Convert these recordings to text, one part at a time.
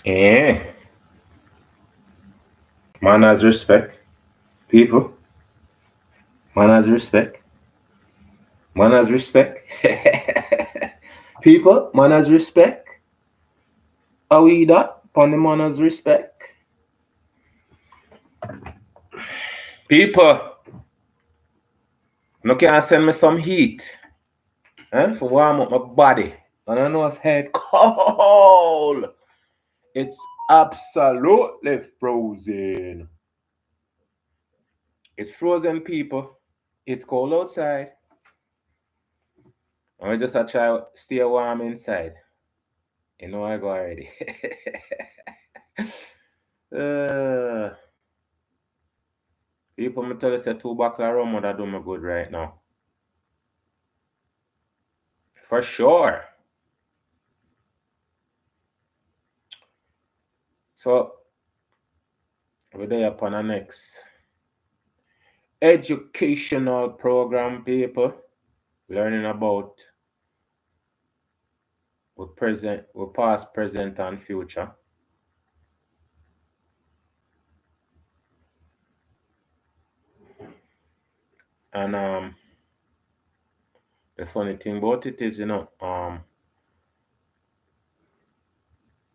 Yeah. Man has respect. People. Man has respect. Man has respect. People, man has respect. Are we that? Upon the man has respect. People, no can send me some heat. For warm up my body. And I know it's head cold. It's absolutely frozen. It's frozen, people. It's cold outside. I just I try stay warm inside. You know I go already. uh, People, me tell you, say 2 bottle of rum would do me good right now. For sure. So, we're there upon the next educational program, people. Learning about with past, present, and future. And the funny thing about it is, all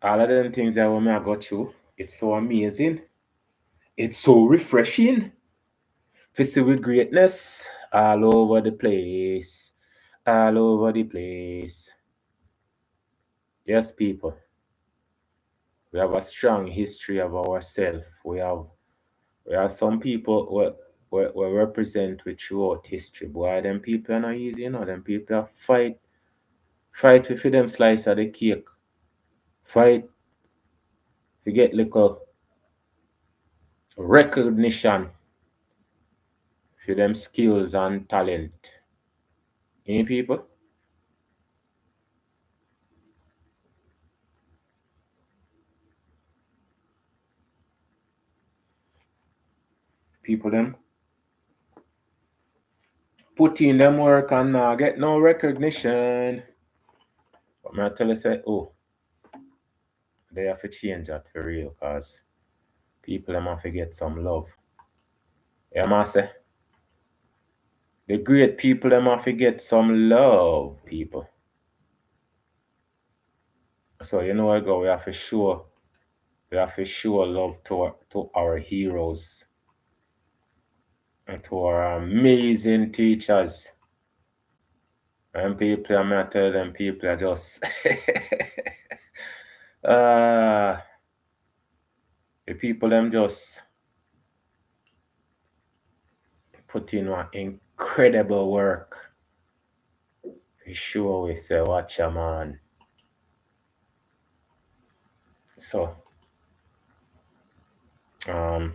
of them things that when I got through, it's so amazing. It's so refreshing. To see with greatness all over the place. All over the place. Yes, people. We have a strong history of ourselves. We have some people we represent with throughout history. Boy, them people are not easy, Them people are fight for them slice of the cake. Fight to get little recognition for them skills and talent. People? People them put in them work and get no recognition. But I tell you say, oh, they have to change that for real, cause people them have to get some love. Yeah, man say the great people them have to get some love, people. So you know I go, we have to show love to our heroes and to our amazing teachers. And people, I'm gonna tell them people are just uh the people them just put in one incredible work. For sure we say watch a man. So um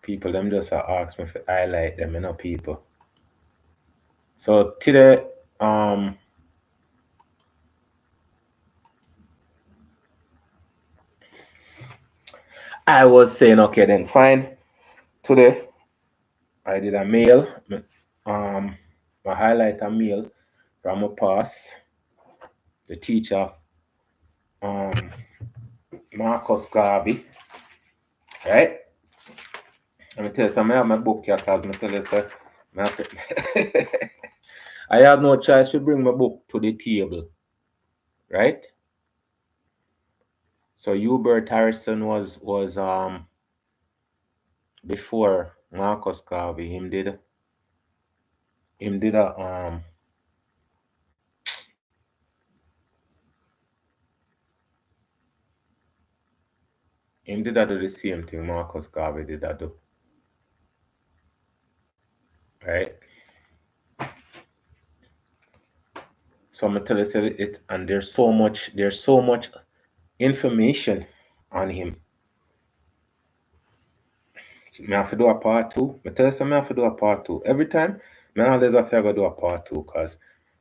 people them just ask me to highlight them, people. So today, I was saying, okay, then fine. Today, I did a mail, um, I highlight a mail from a past, the teacher, um, Marcus Garvey, right? Let me tell you something, I have my book here, because I tell you, sir, I have no choice to bring my book to the table, right? So Hubert Harrison was before Marcus Garvey. Him did a do the same thing Marcus Garvey did that do, right? So I'm gonna tell you say it, and there's so much information on him. Me have to do a part two. Me tell you something, I have to do a part two. Every time, me always have to go do a part two, because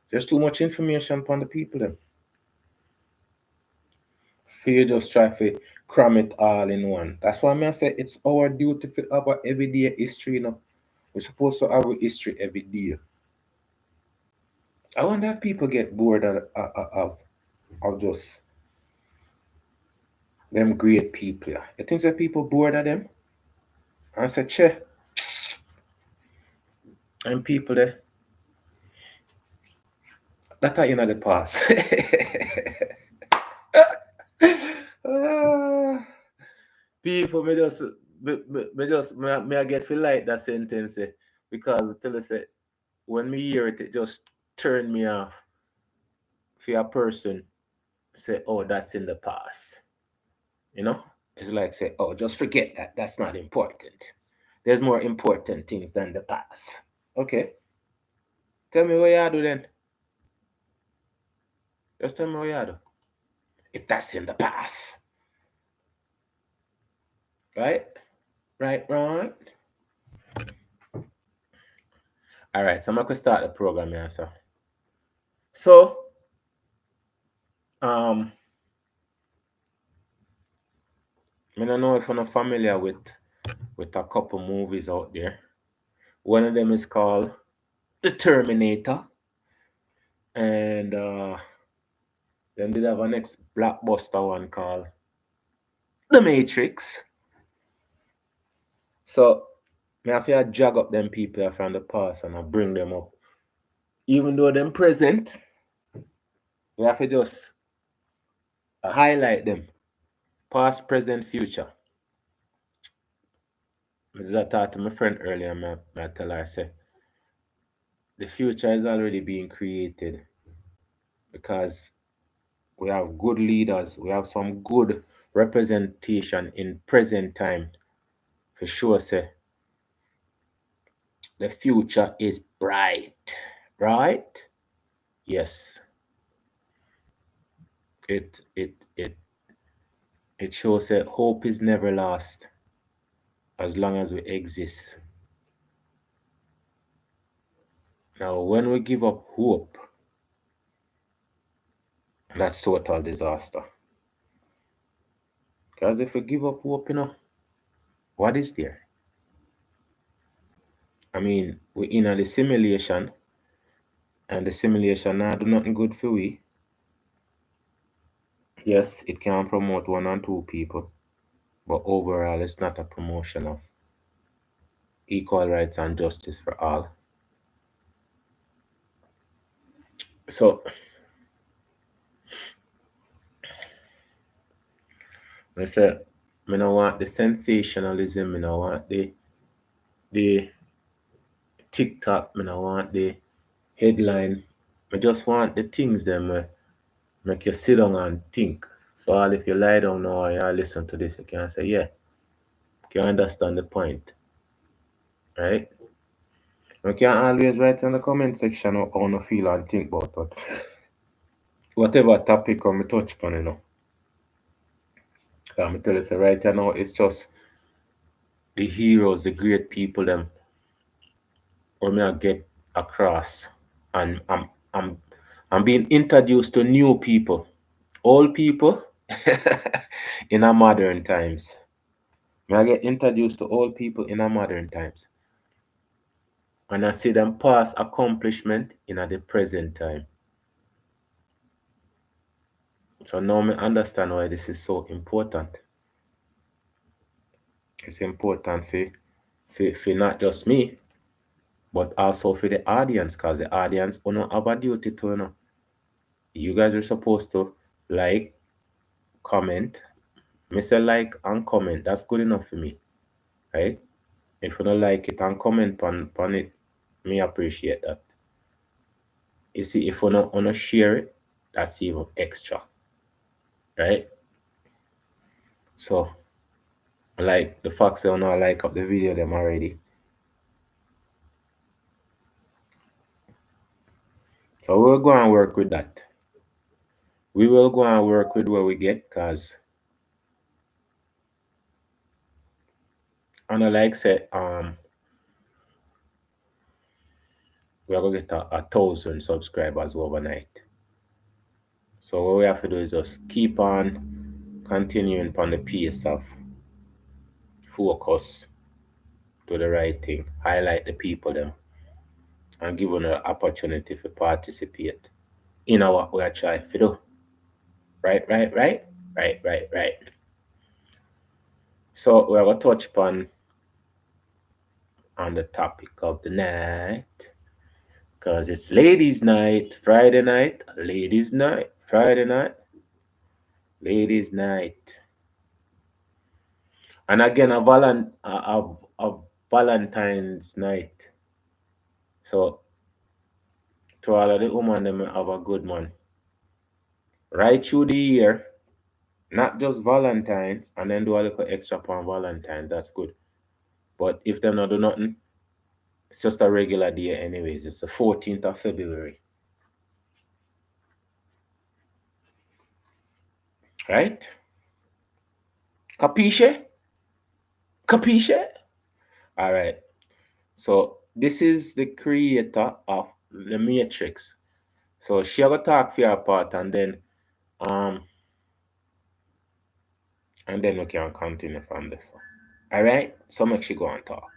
there's too much information upon the people them. For you just try to cram it all in one. That's why I say it's our duty to have a everyday history, We're supposed to have a history every day. I wonder if people get bored of. of just them great people. Yeah. You think that people bored of them? I said, che, and people there that are in the past. Ah, people me I get feel like that sentence because tell us when me hear it, it just turn me off for a person say, oh, that's in the past. You know? It's like say, oh, just forget that. That's not important. There's more important things than the past. Okay. Tell me what you do then. Just tell me what you do. If that's in the past. Right? Right. Alright, so I'm gonna start the program here, so. So, um, I don't know if you're not familiar with a couple movies out there. One of them is called The Terminator. And then did have a next blockbuster one called The Matrix. So me have to drag up them people from the past and I bring them up. Even though them present, we have to just highlight them. Past, present, future. I talked to my friend earlier, I tell her, I say, the future is already being created because we have good leaders, we have some good representation in present time. For sure, say, the future is bright, right? Yes. It it shows that hope is never lost as long as we exist. Now, when we give up hope, that's total disaster. Because if we give up hope, what is there? I mean, we in the simulation, and the simulation now do nothing good for we. Yes, it can promote one and two people, but overall, it's not a promotion of equal rights and justice for all. So, I say, I don't want the sensationalism, I don't want the TikTok, I don't want the headline. I just want the things them make you sit down and think. So all if you lie down now or you listen to this, you can say, yeah, you can understand the point. Right? You can always write in the comment section how you feel and think about it. Whatever topic I'm touch upon, I'm tell you say right now it's just the heroes, the great people them where me I get across. And I'm being introduced to new people. Old people in our modern times. When I get introduced to old people in our modern times. And I see them past accomplishment in the present time. So now I understand why this is so important. It's important for not just me, but also for the audience, because the audience don't have a duty to You guys are supposed to like, comment. Me say like and comment. That's good enough for me. Right? If you don't like it and comment on it, me appreciate that. You see, if you don't wanna share it, that's even extra. Right? So like the fact that you know I like up the video them already. So we'll go and work with that. We will go and work with what we get because and I like say we are gonna get a 1,000 subscribers overnight. So what we have to do is just keep on continuing upon the pace of focus to the right thing, highlight the people them and give them an opportunity to participate in what we are trying to do. Right, right, right, right, right, right. So we're gonna touch upon on the topic of the night because it's ladies' night, Friday night, ladies' night, Friday night, ladies' night, and again a Valentine's night. So to all of the women, them have a good one right through the year, not just Valentine's, and then do a little extra on Valentine's. That's good. But if them not do nothing, it's just a regular day, anyways. It's the 14th of February, right? Capisce? Capisce? All right. So this is the creator of the Matrix. So she gonna talk for your part, um and then we can continue from this one. All right. So make she go and talk.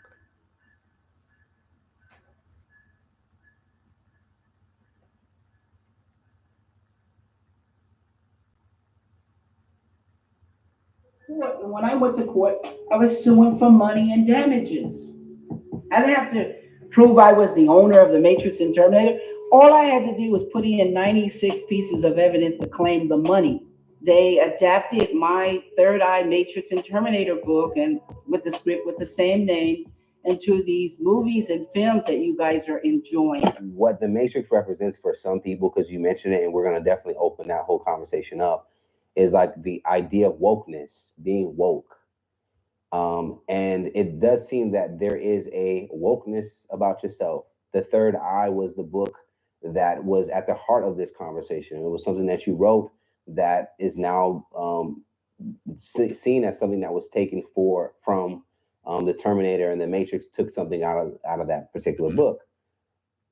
When I went to court, I was suing for money and damages. I didn't have to prove I was the owner of the Matrix and Terminator. All I had to do was put in 96 pieces of evidence to claim the money. They adapted my Third Eye Matrix and Terminator book and with the script with the same name into these movies and films that you guys are enjoying. What the Matrix represents for some people, because you mentioned it, and we're going to definitely open that whole conversation up, is like the idea of wokeness, being woke. And it does seem that there is a wokeness about yourself. The Third Eye was the book that was at the heart of this conversation. It was something that you wrote that is now seen as something that was taken from the Terminator, and the Matrix took something out of that particular book.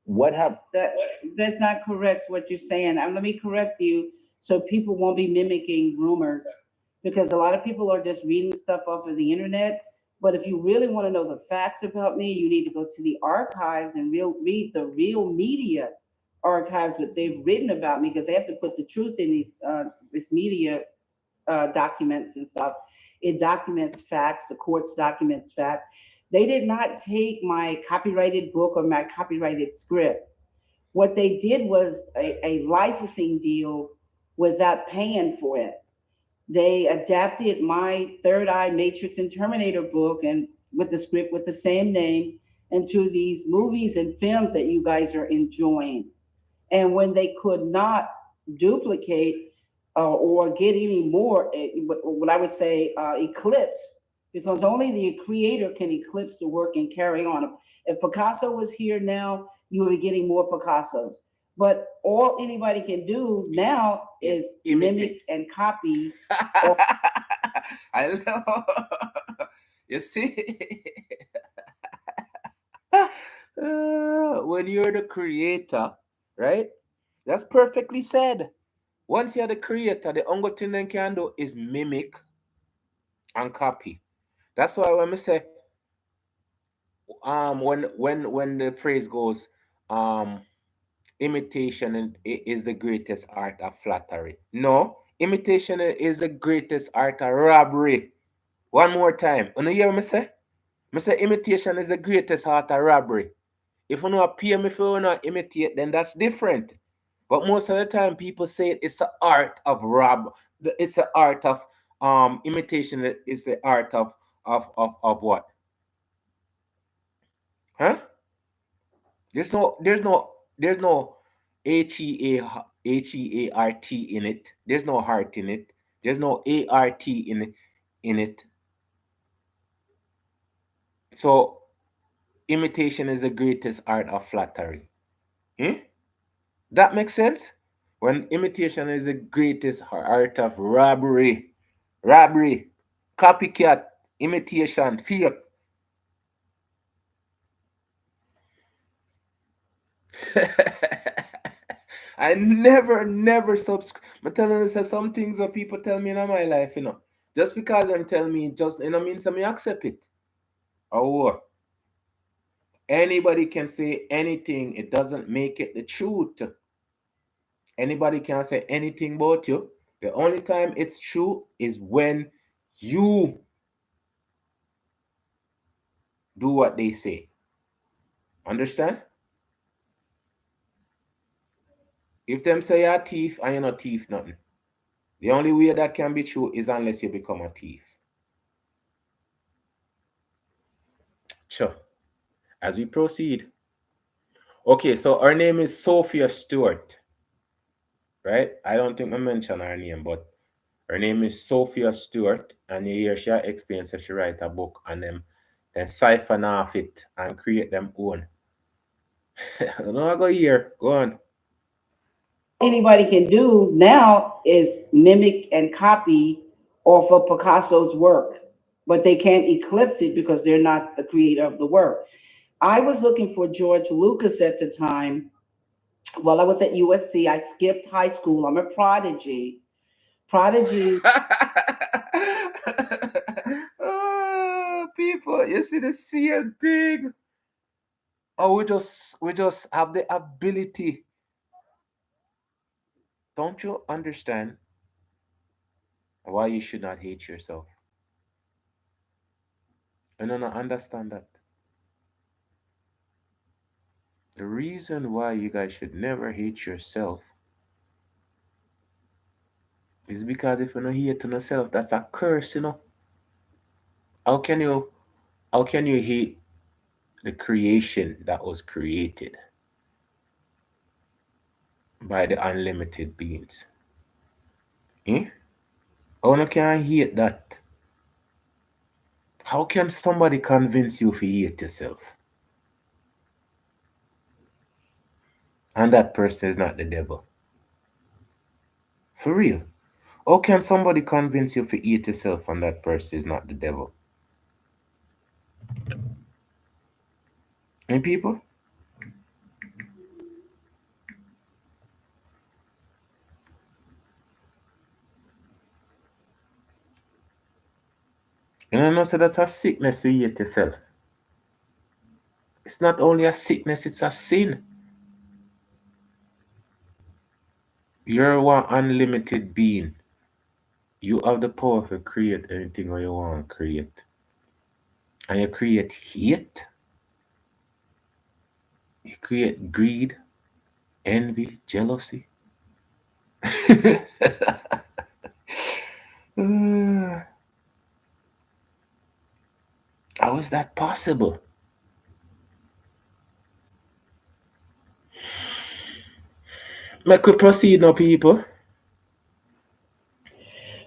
What have That, that's not correct what you're saying. Let me correct you so people won't be mimicking rumors because a lot of people are just reading stuff off of the internet. But if you really want to know the facts about me, you need to go to the archives and read the real media archives, what they've written about me, because they have to put the truth in this media documents and stuff. It documents facts. The courts documents facts. They did not take my copyrighted book or my copyrighted script. What they did was a licensing deal without paying for it. They adapted my Third Eye Matrix and Terminator book and with the script with the same name into these movies and films that you guys are enjoying. And when they could not duplicate or get any more, what I would say, eclipse, because only the creator can eclipse the work and carry on. If Picasso was here now, you would be getting more Picassos. But all anybody can do now is mimic and copy. I love. You see, when you're the creator, right? That's perfectly said. Once you're the creator, the only thing they can do is mimic and copy. That's why when we say, when the phrase goes, um, imitation is the greatest art of flattery. No, imitation is the greatest art of robbery. One more time. You hear me say? Me say imitation is the greatest art of robbery. If you not pay me for you not imitate, then that's different. But most of the time, people say it's the art of It's the art of imitation. Is the art of what? Huh? There's no HEART in it. There's no heart in it. There's no ART in it. So imitation is the greatest art of flattery. Hmm? That makes sense? When imitation is the greatest art of robbery. Robbery. Copycat. Imitation. Fake. I never subscribe. I'm telling you, there's some things what people tell me in my life. Just because them tell me, just means that me accept it. Oh, anybody can say anything. It doesn't make it the truth. Anybody can say anything about you. The only time it's true is when you do what they say. Understand? If them say you're a thief and you're not thief nothing. The only way that can be true is unless you become a thief. Sure. As we proceed. Okay, so her name is Sophia Stewart. Right? I don't think I mentioned her name, but her name is Sophia Stewart, and you hear she explains how she write a book and them then siphon off it and create them own. No, I go here. Go on. Anybody can do now is mimic and copy off of Picasso's work, but they can't eclipse it because they're not the creator of the work. I was looking for George Lucas at the time. While I was at USC, I skipped high school. I'm a prodigy. Prodigy. Oh, people, you see the same thing. Oh, we just have the ability. Don't you understand why you should not hate yourself? I don't understand that. The reason why you guys should never hate yourself is because if you don't hate on yourself, that's a curse. How can you how can you hate the creation that was created by the unlimited beings? Eh? How you can hate that? How can somebody convince you to hate yourself? And that person is not the devil. For real. How can somebody convince you to hate yourself and that person is not the devil? And people, so that's a sickness to hate yourself. It's not only a sickness, it's a sin. You're one unlimited being. You have the power to create anything you want to create. And you create hate, you create greed, envy, jealousy. How is that possible? Make we proceed now, people.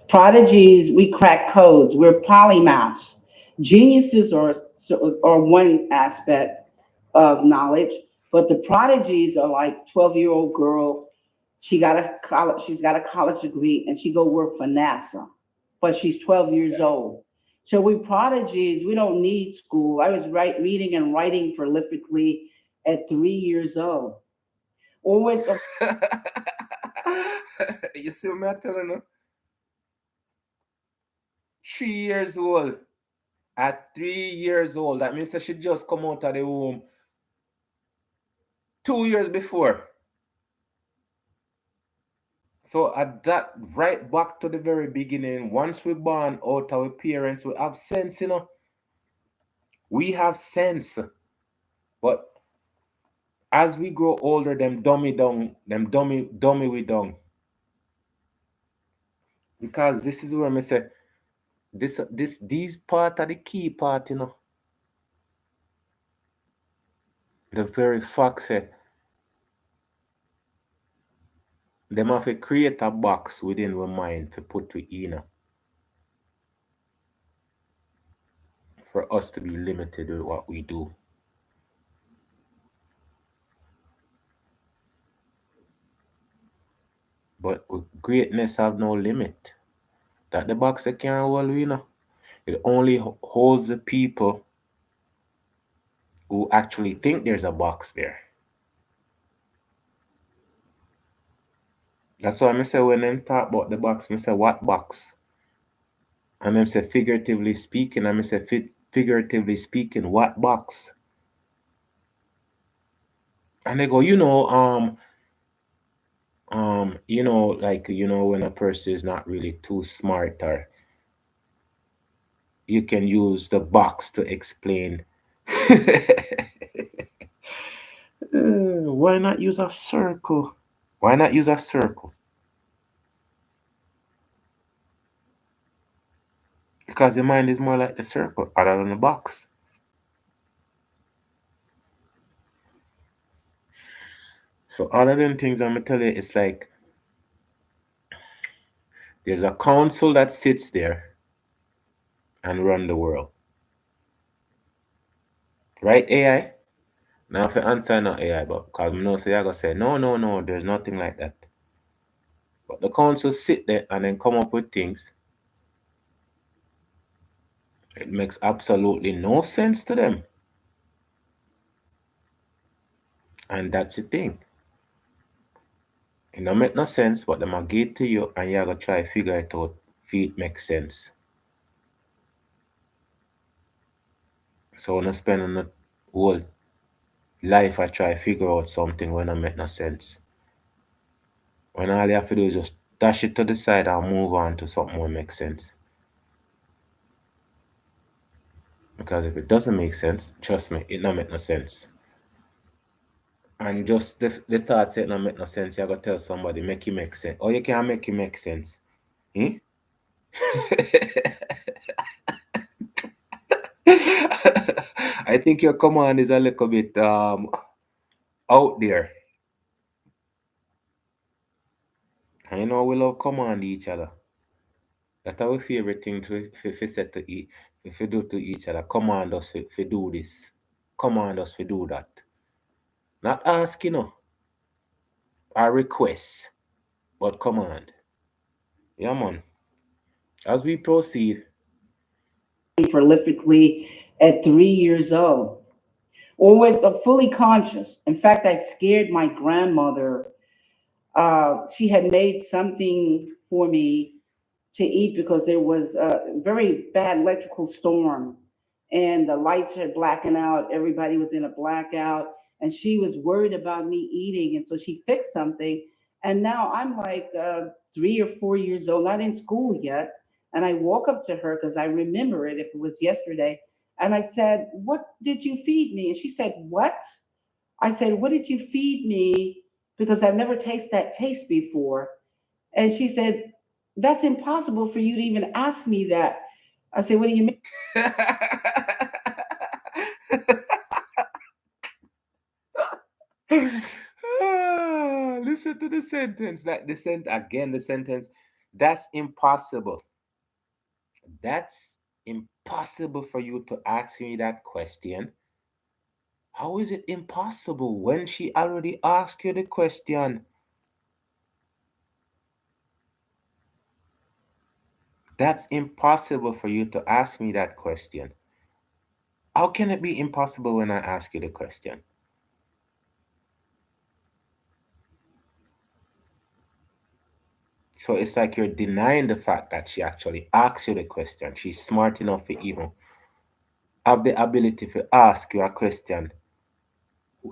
Prodigies, we crack codes. We're polymaths. Geniuses are one aspect of knowledge, but the prodigies are like 12-year-old girl. She's got a college degree and she go work for NASA, but she's 12 years old. So we prodigies, we don't need school. I was reading and writing prolifically at 3 years old. Always. You see what I'm telling you? 3 years old. At 3 years old, that means that she just come out of the womb 2 years before. So at that, right back to the very beginning, once we're born out our parents, we have sense. We have sense. But as we grow older, them dummy down, them dummy we down. Because this is where I say these part are the key part. The very fact say them have to create a box within our mind to put we in for us to be limited with what we do. But greatness have no limit. That the box that can't hold. It only holds the people who actually think there's a box there. That's why I say when them talk about the box, I say what box? And them say figuratively speaking, I say figuratively speaking, what box? And they go, when a person is not really too smart, or you can use the box to explain. Why not use a circle? Why not use a circle? Because the mind is more like the circle other than the box. So other than things I'm gonna tell you, it's like there's a council that sits there and run the world. Right, AI? Now if you answer not AI, but because I know say I gonna say no, no, no, there's nothing like that. But the council sit there and then come up with things. It makes absolutely no sense to them. And that's the thing. It don't make no sense, but them a give it to you and you gotta try figure it out if it makes sense. So when I spend on the whole life I try figure out something when it make no sense. When all you have to do is just dash it to the side and move on to something that makes sense. Because if it doesn't make sense, trust me, it don't make no sense. And just the thought say it don't make no sense, you gotta tell somebody, make it make sense. Or you can't make it make sense. Hmm? I think your command is a little bit out there. And you know we love command each other. That's our favorite thing to set to eat. If we do to each other, command us if we do this. Command us to do that. Not ask, or request, but command. Yeah, man. As we proceed, Prolifically at 3 years old, or with fully conscious. In fact, I scared my grandmother. She had made something for me to eat because there was a very bad electrical storm and the lights had blackened out. Everybody was in a blackout and she was worried about me eating. And so she fixed something. And now I'm like 3 or 4 years old, not in school yet. And I walk up to her because I remember it if it was yesterday. And I said, "What did you feed me?" And she said, "What?" I said, "What did you feed me?" Because I've never tasted that taste before. And she said, "That's impossible for you to even ask me that." I said, "What do you mean?" listen to the sentence. Like the sentence. That's impossible. That's impossible for you to ask me that question. How is it impossible when she already asked you the question? That's impossible for you to ask me that question. How can it be impossible when I ask you the question? So it's like you're denying the fact that she actually asked you the question. She's smart enough to even have the ability to ask you a question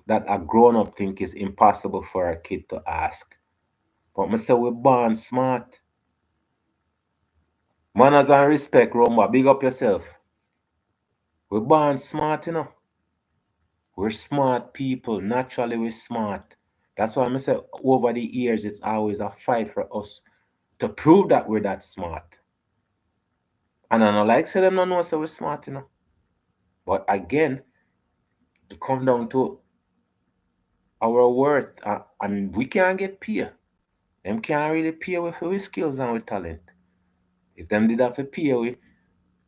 that a grown up think is impossible for a kid to ask. But me say we're born smart. Manners and respect, Rumba. Big up yourself. We're born smart. We're smart people. Naturally, we're smart. That's why I say over the years, it's always a fight for us to prove that we're that smart. And I don't like say them no know so we're smart. But again, it come down to our worth, and we can't get paid. Them can't really pay we for our skills and our talent. If them did have to pay we,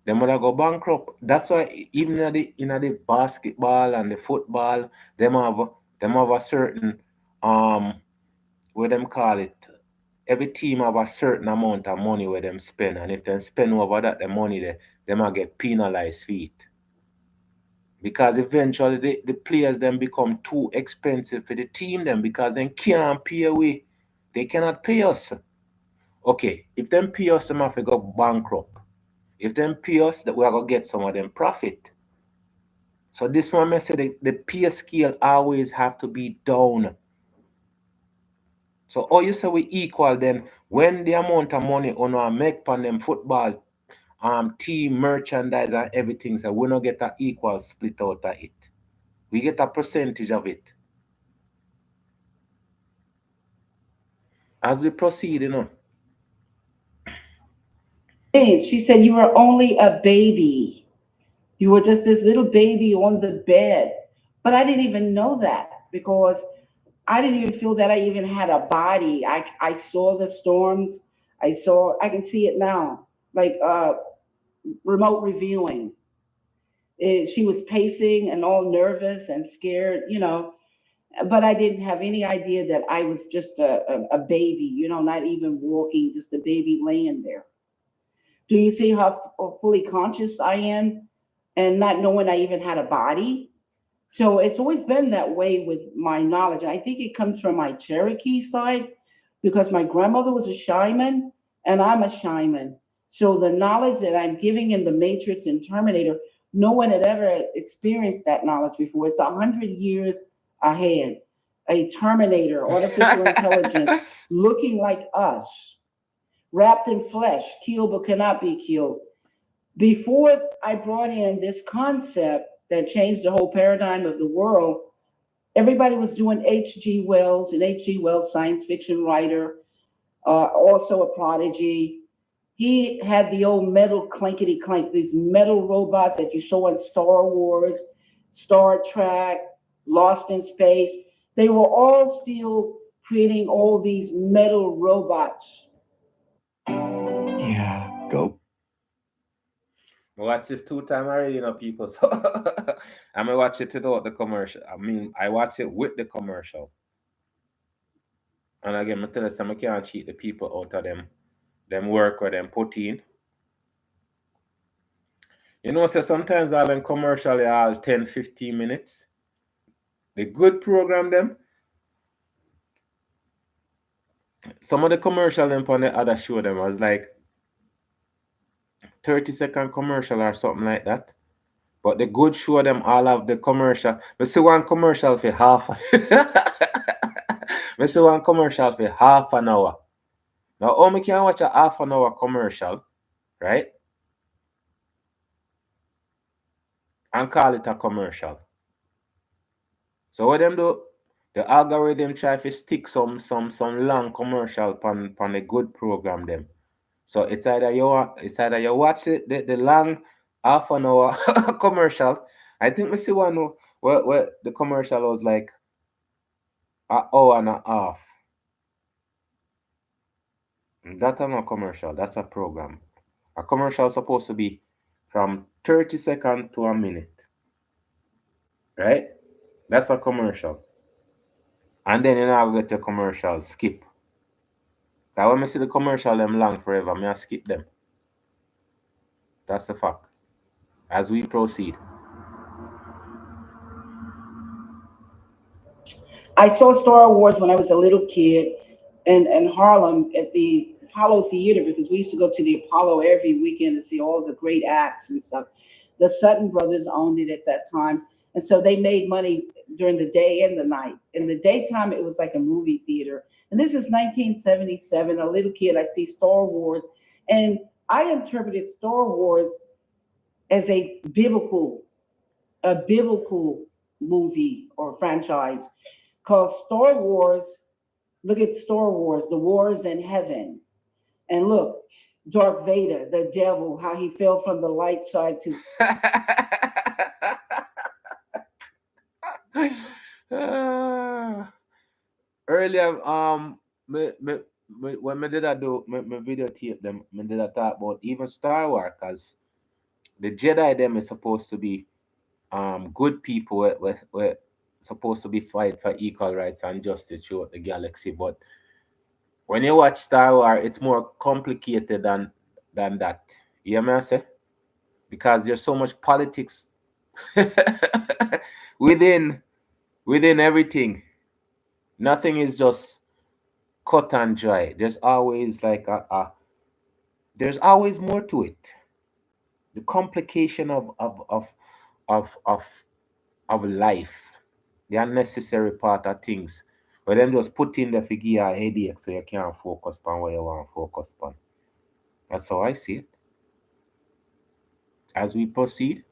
them would have go bankrupt. That's why even in the basketball and the football, them have a certain um what them call it. Every team have a certain amount of money where them spend, and if them spend over that the money there, them will get penalized for it. Because eventually the players then become too expensive for the team then because they can't pay away. They cannot pay us. Okay, if them pay us, them have to go bankrupt. If them pay us, that we are gonna get some of them profit. So this one I say the pay scale always have to be down. So all you say we equal then when the amount of money on our make on them football team merchandise and everything, so we not get an equal split out of it. We get a percentage of it. As we proceed, Hey, she said you were only a baby. You were just this little baby on the bed. But I didn't even know that because I didn't even feel that I even had a body. I saw the storms. I can see it now. Like remote reviewing. She was pacing and all nervous and scared, but I didn't have any idea that I was just a baby, not even walking, just a baby laying there. Do you see how fully conscious I am and not knowing I even had a body? So it's always been that way with my knowledge. And I think it comes from my Cherokee side because my grandmother was a shaman and I'm a shaman. So the knowledge that I'm giving in the Matrix and Terminator, no one had ever experienced that knowledge before. It's 100 years ahead. A Terminator, artificial intelligence, looking like us, wrapped in flesh, killed but cannot be killed. Before I brought in this concept that changed the whole paradigm of the world, everybody was doing H.G. Wells, and H.G. Wells, science fiction writer, also a prodigy. He had the old metal clankety clank, these metal robots that you saw in Star Wars, Star Trek, Lost in Space. They were all still creating all these metal robots. Yeah, go. I watch this 2 times already, people. So I'm gonna watch it without the commercial. I mean, I watch it with the commercial. And again, I tell you, I can't cheat the people out of them work or them put in. So sometimes all them commercial are all 10, 15 minutes. The good program them. Some of the commercial them on the other show them was like 30-second commercial or something like that. But the good show them all of the commercial. We see one commercial for half. We see one commercial for half an hour. Now, how me can watch a half an hour commercial, right? And call it a commercial. So what them do? The algorithm try to stick some long commercial on a good program them. So it's either you watch it the long half an hour commercial. I think we see one where the commercial was like an hour and a half. That's not a commercial, that's a program. A commercial is supposed to be from 30 seconds to a minute. Right? That's a commercial. And then you now get your commercial skip. That when I see the commercial them long forever, I skip them. That's the fact. As we proceed. I saw Star Wars when I was a little kid in Harlem at the Apollo Theater because we used to go to the Apollo every weekend to see all the great acts and stuff. The Sutton brothers owned it at that time. And so they made money during the day and the night. In the daytime, it was like a movie theater. And this is 1977, a little kid. I see Star Wars. And I interpreted Star Wars as a biblical movie or franchise called Star Wars. Look at Star Wars, the wars in heaven. And look, Darth Vader, the devil, how he fell from the light side to. Earlier, when me did I do me videotape them, me did I talk about even Star Wars, cause the Jedi them is supposed to be good people with supposed to be fight for equal rights and justice throughout the galaxy. But when you watch Star Wars, it's more complicated than that. You hear me I say? Because there's so much politics within everything. Nothing is just cut and dry. There's always like there's always more to it. The complication of life, the unnecessary part of things. But them just put in the figure a headache so you can't focus on what you want to focus on. That's how I see it. As we proceed.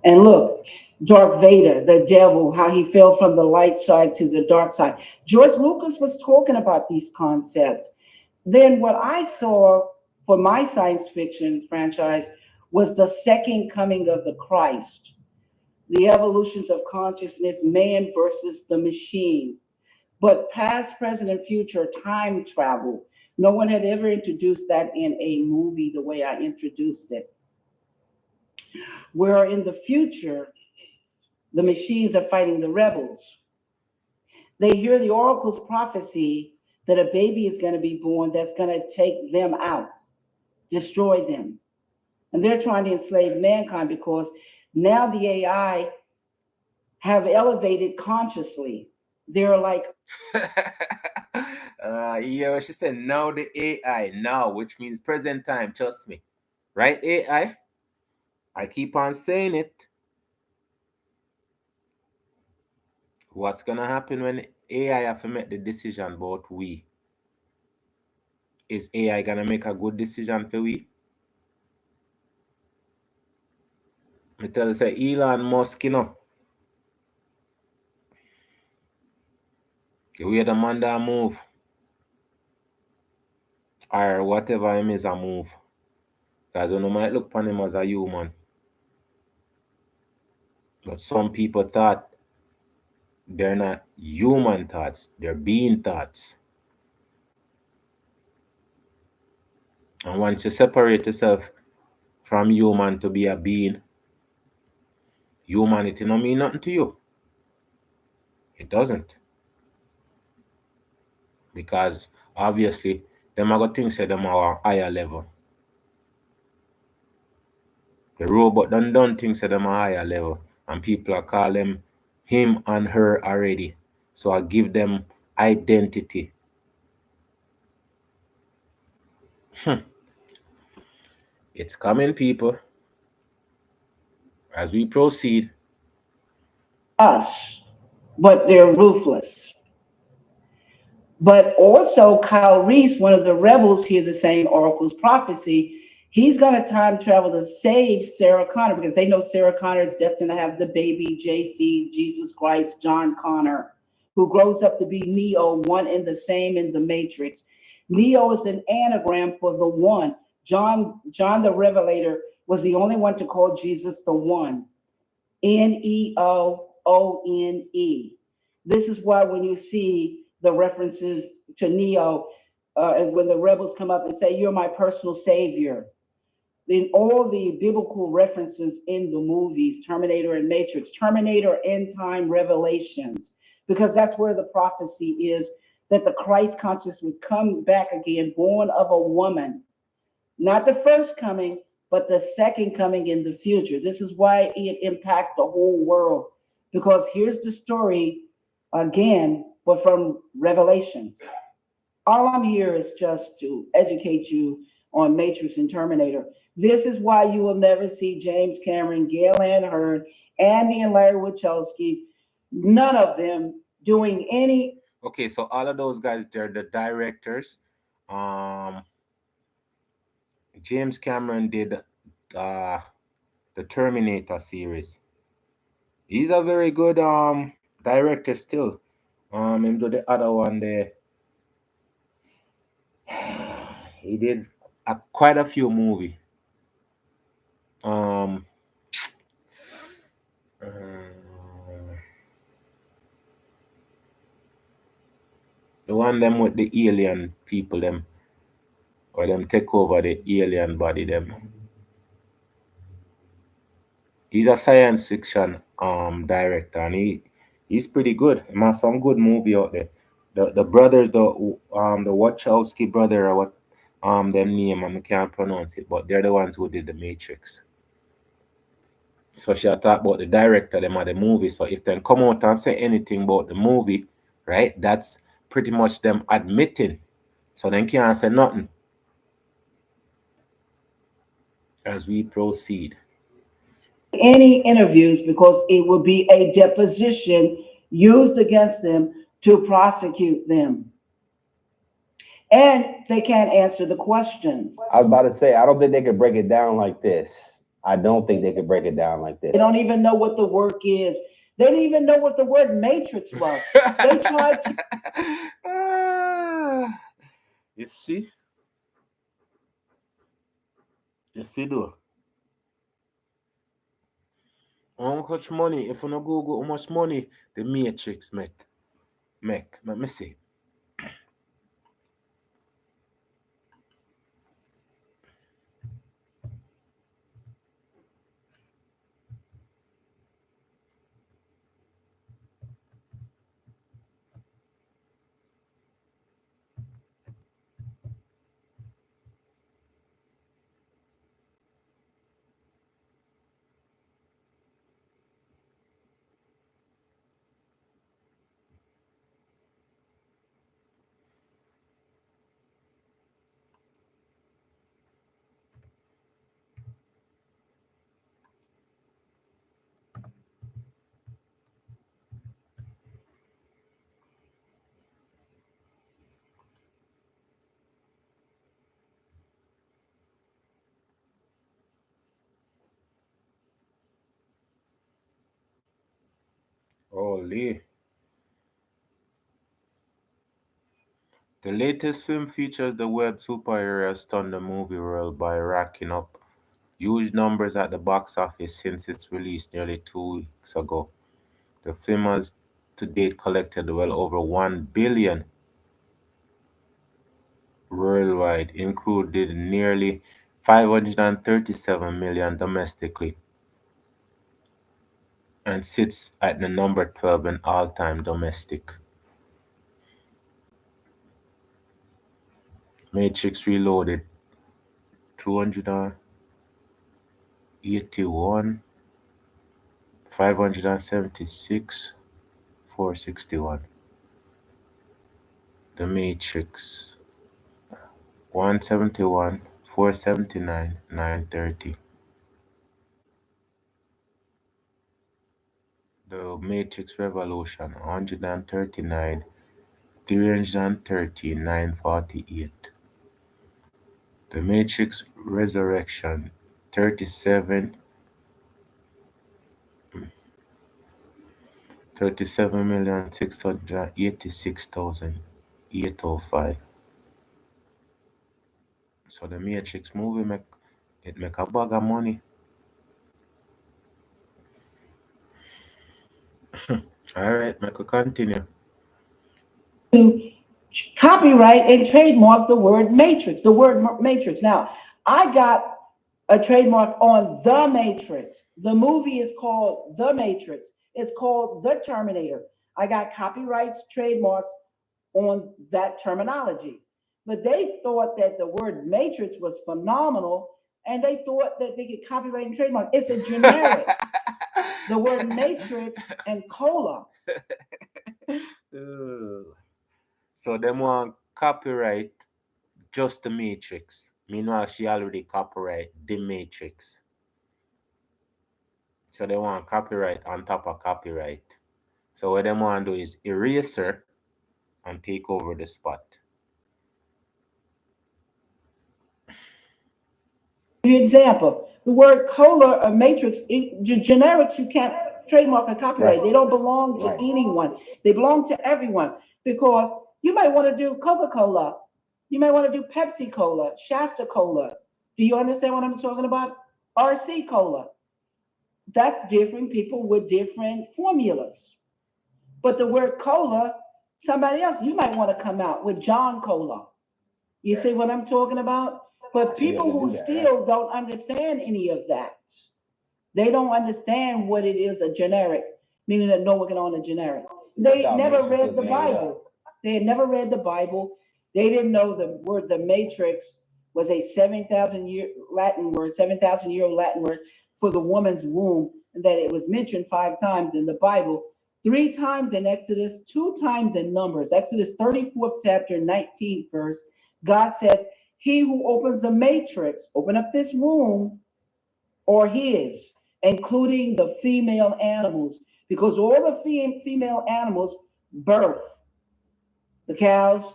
And look, Darth Vader, the devil, how he fell from the light side to the dark side. George Lucas was talking about these concepts. Then what I saw for my science fiction franchise was the second coming of the Christ, the evolutions of consciousness, man versus the machine. But past, present, and future time travel. No one had ever introduced that in a movie the way I introduced it. Where in the future, the machines are fighting the rebels. They hear the oracle's prophecy that a baby is going to be born that's going to take them out, destroy them. And they're trying to enslave mankind because now the AI have elevated consciously. They're like, yeah, she said now the AI, now, which means present time, trust me. Right, AI? I keep on saying it. What's gonna happen when AI have to make the decision about we? Is AI gonna make a good decision for we? I tell you, say Elon Musk, the way the man that move, or whatever him is a move. Because you might look upon him as a human. But some people thought they're not human thoughts, they're being thoughts. And once you separate yourself from human to be a being, humanity don't mean nothing to you. It doesn't. Because obviously, them are going to think them are a higher level. The robot don't think them are higher level. And people are calling them him and her already. So I give them identity. It's coming, people. As we proceed. us, but they're ruthless. But also, Kyle Reese, one of the rebels, hear the same oracle's prophecy. He's going to time travel to save Sarah Connor because they know Sarah Connor is destined to have the baby JC, Jesus Christ, John Connor, who grows up to be Neo, one and the same in the Matrix. Neo is an anagram for the one. John the Revelator was the only one to call Jesus the one. Neoone. This is why when you see the references to Neo, and when the rebels come up and say, "You're my personal savior," then all the biblical references in the movies, Terminator and Matrix, Terminator, End Time Revelations, because that's where the prophecy is that the Christ conscious would come back again, born of a woman. Not the first coming, but the second coming in the future. This is why it impacts the whole world. Because here's the story again, but from Revelations. All I'm here is just to educate you on Matrix and Terminator. This is why you will never see James Cameron, Gail Ann Hurd, Andy and Larry Wachowski's, none of them doing any. Okay, so all of those guys, they're the directors. James Cameron did the Terminator series. He's a very good director still. Him do the other one there. He did quite a few movie. The one them with the alien people them, or them take over the alien body them. He's a science fiction director, and he's pretty good. He has some good movie out there. The brothers, the Wachowski brother, or what them name, I can't pronounce it, but they're the ones who did the Matrix. So she'll talk about the director them of the movie. So if they come out and say anything about the movie, right, that's pretty much them admitting. So they can't say nothing. As we proceed. Any interviews because it would be a deposition used against them to prosecute them. And they can't answer the questions. I was about to say, I don't think they could break it down like this. I don't think they could break it down like this. They don't even know what the work is. They didn't even know what the word matrix was. They tried to. You see? You see, though? How much money? If you no Google how much money the Matrix make. Let me see. Holy. The latest film features the web superhero has stunned the movie world by racking up huge numbers at the box office since its release nearly 2 weeks ago. The film has to date collected well over 1 billion worldwide, including nearly 537 million domestically, and sits at the number 12 in all-time domestic. Matrix Reloaded 281, 576, 461. The Matrix 171, 479, 930. The Matrix Revolution 139, 330, 948. The Matrix Resurrection 37, 37,686,805. So the Matrix movie make a bag of money. All right, make we continue. To copyright and trademark the word matrix, the word matrix. Now, I got a trademark on The Matrix. The movie is called The Matrix. It's called The Terminator. I got copyrights, trademarks on that terminology. But they thought that the word matrix was phenomenal and they thought that they could copyright and trademark. It's a generic. The word matrix and cola. So them want copyright just the Matrix. Meanwhile, she already copyright the Matrix. So they want copyright on top of copyright. So what they want to do is erase her and take over the spot. Example, the word cola or matrix, generics, you can't trademark or copyright. They don't belong to anyone. They belong to everyone because you might want to do Coca-Cola. You might want to do Pepsi Cola, Shasta Cola. Do you understand what I'm talking about? RC Cola. That's different people with different formulas. But the word cola, somebody else, you might want to come out with John Cola. You see what I'm talking about? But people who still don't understand any of that. They don't understand what it is a generic, meaning that no one can own a generic. They never read the Bible. They had never read the Bible. They didn't know the word the matrix was a 7,000 year Latin word, 7,000 year old Latin word for the woman's womb, and that it was mentioned 5 times in the Bible, 3 times in Exodus, 2 times in Numbers. Exodus 34th chapter, 19th verse. God says, he who opens the matrix, open up this womb, or his, including the female animals, because all the female animals birth. The cows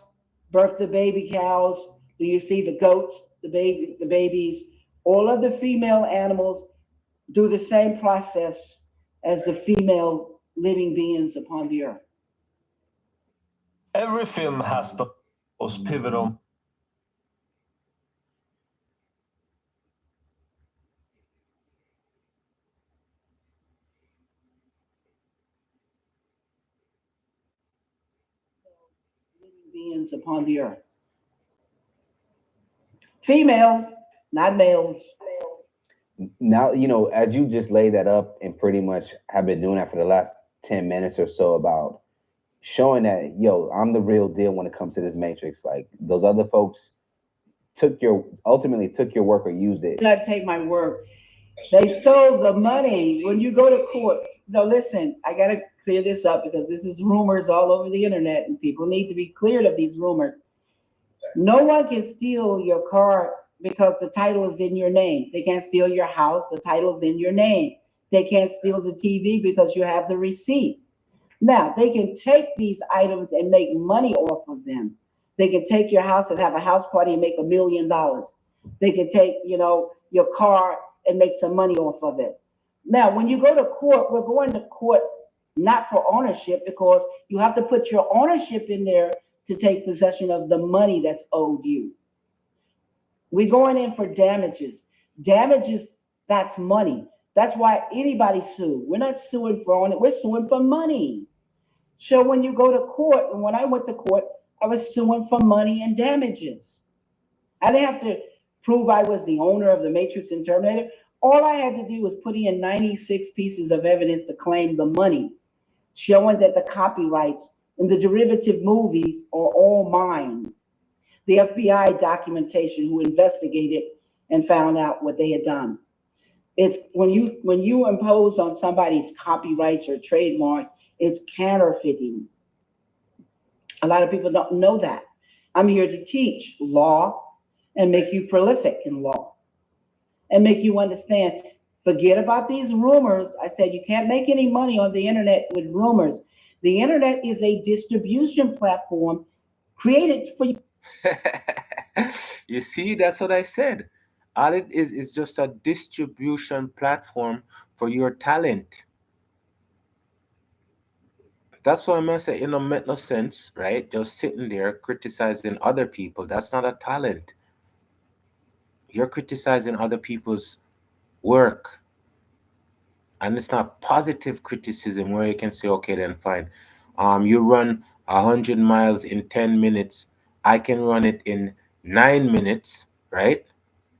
birth the baby cows. Do you see the goats, the babies? All of the female animals do the same process as the female living beings upon the earth. Every film has those pivotal Living beings upon the earth. Females, not males. Now, as you just laid that up and pretty much have been doing that for the last 10 minutes or so about showing that, yo, I'm the real deal when it comes to this matrix. Like those other folks ultimately took your work or used it. Do not take my word. They stole the money. When you go to court, no, listen, I got to clear this up because this is rumors all over the internet and people need to be cleared of these rumors. No one can steal your car because the title is in your name. They can't steal your house. The title is in your name. They can't steal the TV because you have the receipt. Now, they can take these items and make money off of them. They can take your house and have a house party and make $1 million. They can take, your car and make some money off of it. Now, when you go to court, we're going to court not for ownership because you have to put your ownership in there to take possession of the money that's owed you. We're going in for damages. Damages, that's money. That's why anybody sue. We're not suing for owning, we're suing for money. So when you go to court, and when I went to court, I was suing for money and damages. I didn't have to prove I was the owner of the Matrix and Terminator. All I had to do was put in 96 pieces of evidence to claim the money, showing that the copyrights and the derivative movies are all mine. The FBI documentation who investigated and found out what they had done. It's when you impose on somebody's copyrights or trademark, it's counterfeiting. A lot of people don't know that. I'm here to teach law and make you prolific in law and make you understand. Forget about these rumors. I said you can't make any money on the internet with rumors. The internet is a distribution platform created for you. You see, that's what I said. All it is just a distribution platform for your talent. That's why I say it don't make no sense, right? Just sitting there criticizing other people. That's not a talent. You're criticizing other people's work. And it's not positive criticism where you can say, okay, then fine. You run 100 miles in 10 minutes. I can run it in 9 minutes, right?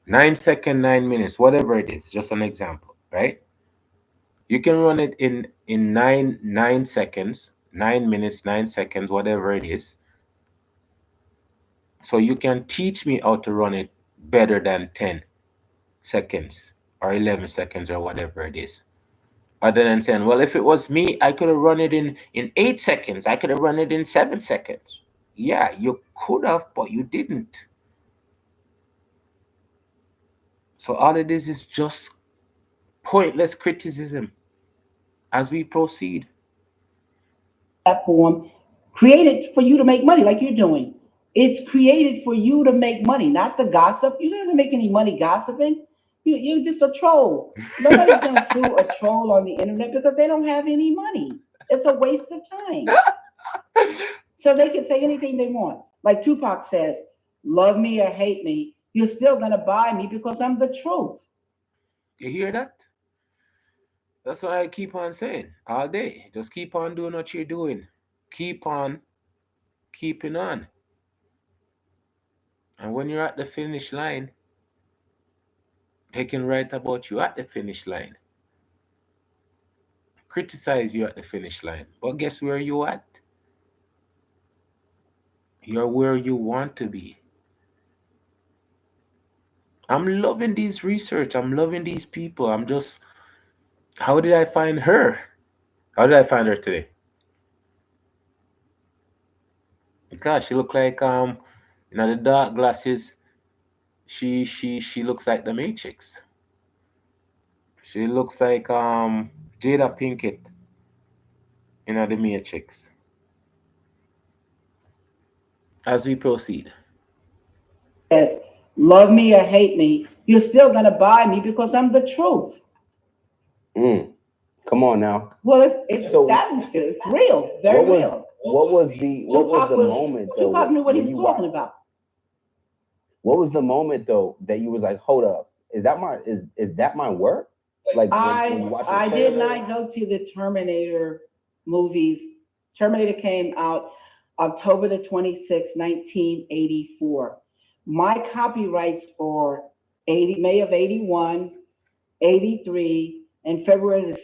9 seconds, 9 minutes, whatever it is, just an example, right? You can run it in nine seconds, 9 minutes, 9 seconds, whatever it is. So you can teach me how to run it better than 10 seconds or 11 seconds or whatever it is. Other than saying, well, if it was me, I could have run it in 8 seconds. I could have run it in 7 seconds. Yeah, you could have, but you didn't. So all it is just pointless criticism as we proceed. Platform created for you to make money like you're doing. It's created for you to make money, not the gossip. You're not gonna make any money gossiping. You're just a troll. Nobody's gonna sue a troll on the internet because they don't have any money. It's a waste of time. So they can say anything they want. Like Tupac says, love me or hate me, you're still gonna buy me because I'm the truth. You hear that? That's what I keep on saying all day. Just keep on doing what you're doing. Keep on keeping on. And when you're at the finish line, they can write about you at the finish line, criticize you at the finish line. But guess where you at? You're where you want to be. I'm loving these research. I'm loving these people. I'm just, how did I find her? How did I find her today? Because she looked like the dark glasses. She looks like the Matrix. She looks like Jada Pinkett, the Matrix. As we proceed. Yes, love me or hate me, you're still gonna buy me because I'm the truth. Mm, come on now. Well, it's So that it's real, very what was real. what was the moment though Tupac knew what he when was you talking watched? about. What was the moment though that you was like, hold up, is that my work? Like when you watch the I did trailer. not go to the Terminator movies. Terminator came out October the 26th, 1984. My copyrights are 80 May of 81, 83, and February the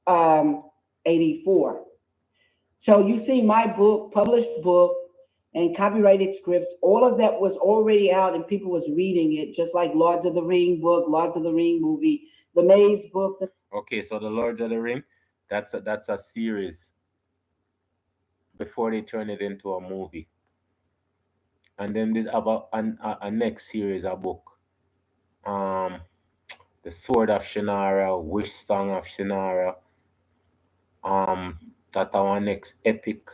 6th, 84. So you see my book, published book, and copyrighted scripts, all of that was already out and people was reading it, just like Lords of the Ring book, Lords of the Ring movie, the Maze book. Okay, so the Lords of the Ring, that's a series before they turn it into a movie. And then did about a next series, a book. Um The Sword of Shannara, Wish Song of Shannara. Um that our next epic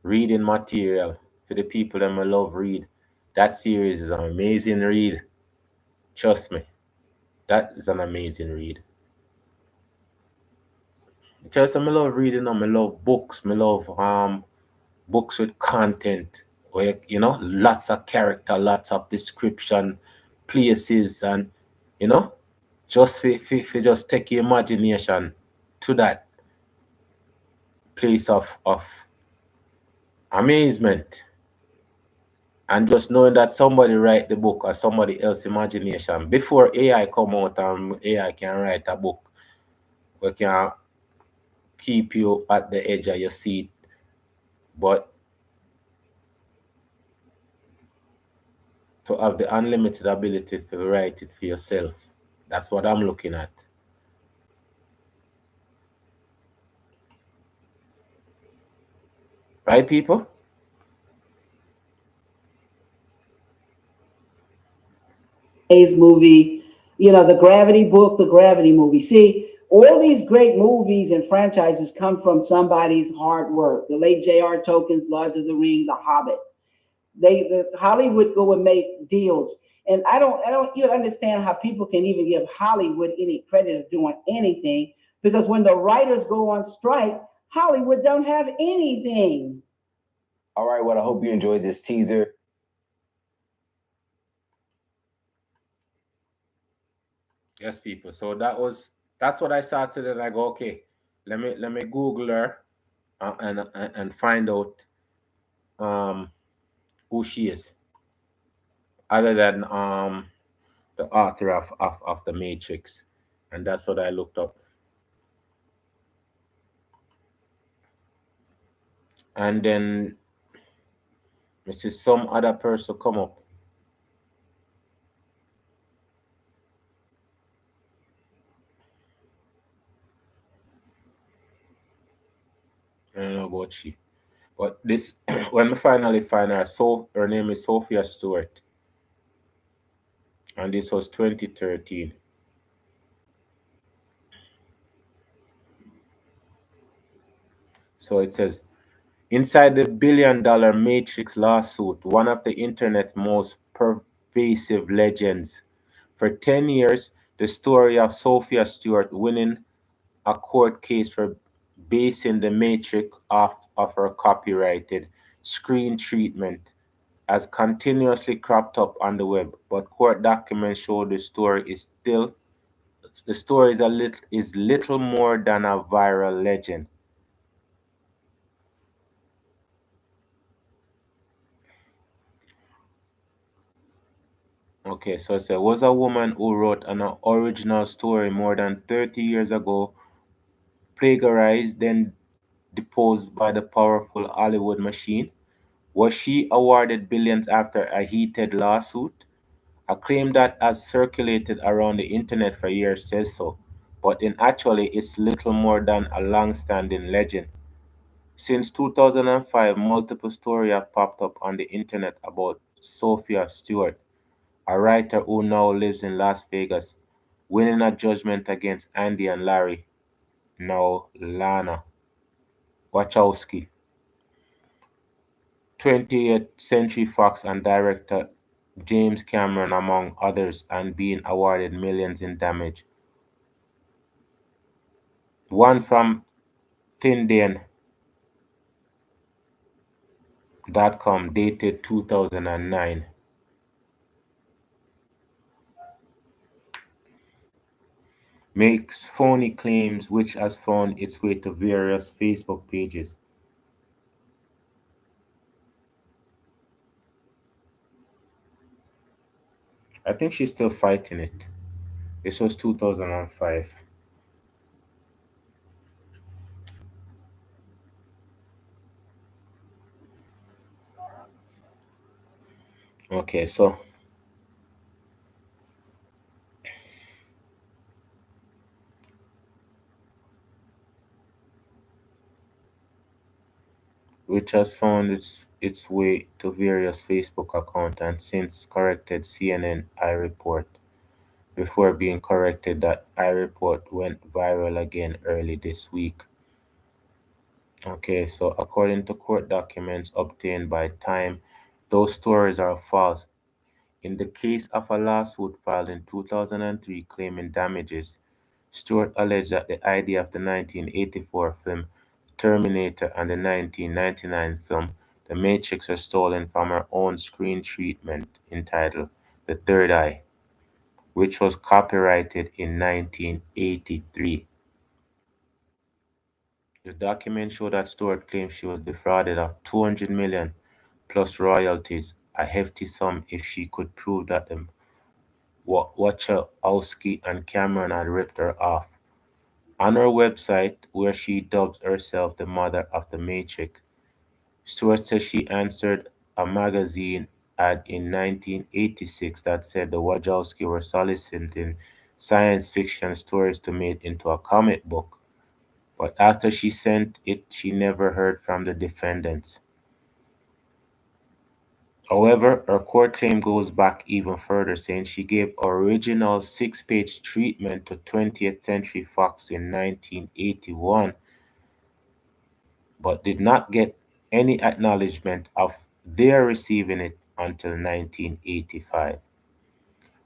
reading material for the people that I love read. That series is an amazing read. Trust me, that is an amazing read. Just I love reading them. I love books. I love books with content where lots of character, lots of description, places, and you know just for just take your imagination to that place of amazement, and just knowing that somebody write the book or somebody else imagination before AI come out and AI can write a book. We can keep you at the edge of your seat, but to have the unlimited ability to write it for yourself. That's what I'm looking at. Right, people? Maze movie, the Gravity book, the Gravity movie. See, all these great movies and franchises come from somebody's hard work. The late J.R. Tolkien's Lords of the Ring, The Hobbit. The Hollywood go and make deals. And I don't even understand how people can even give Hollywood any credit of doing anything because when the writers go on strike, Hollywood don't have anything. All right, well, I hope you enjoyed this teaser. Yes, people. So that's what I started, and I go, okay, let me Google her and find out um who she is, other than the author of the Matrix, and that's what I looked up. And then I see some other person come up. I don't know about she. But this, when we finally find her, so her name is Sophia Stewart, and this was 2013. So it says, inside the billion-dollar Matrix lawsuit, one of the internet's most pervasive legends. For 10 years, the story of Sophia Stewart winning a court case for basing the Matrix off of her copyrighted screen treatment has continuously cropped up on the web, but court documents show the story is little more than a viral legend. Okay, so it said was a woman who wrote an original story more than 30 years ago, plagiarized, then deposed by the powerful Hollywood machine. Was she awarded billions after a heated lawsuit? A claim that has circulated around the internet for years says so, but in actually it's little more than a long-standing legend. Since 2005, multiple stories have popped up on the internet about Sophia Stewart, a writer who now lives in Las Vegas, winning a judgment against Andy and Larry, now Lana Wachowski. 20th Century Fox and director James Cameron, among others, and being awarded millions in damage. One from Thindian.com dated 2009 makes phony claims which has found its way to various Facebook pages. I think she's still fighting it. This was 2005. Okay, so which has found its way to various Facebook accounts and since corrected CNN iReport before being corrected that iReport went viral again early this week. Okay, so according to court documents obtained by Time, those stories are false. In the case of a lawsuit filed in 2003 claiming damages, Stewart alleged that the idea of the 1984 film Terminator and the 1999 film The Matrix were stolen from her own screen treatment entitled The Third Eye, which was copyrighted in 1983. The documents show that Stewart claimed she was defrauded of 200 million plus royalties, a hefty sum if she could prove that the Wachowski and Cameron had ripped her off. On her website, where she dubs herself the mother of the Matrix, Stewart says she answered a magazine ad in 1986 that said the Wachowski were soliciting science fiction stories to make into a comic book. But after she sent it, she never heard from the defendants. However, her court claim goes back even further, saying she gave original six-page treatment to 20th Century Fox in 1981, but did not get any acknowledgement of their receiving it until 1985,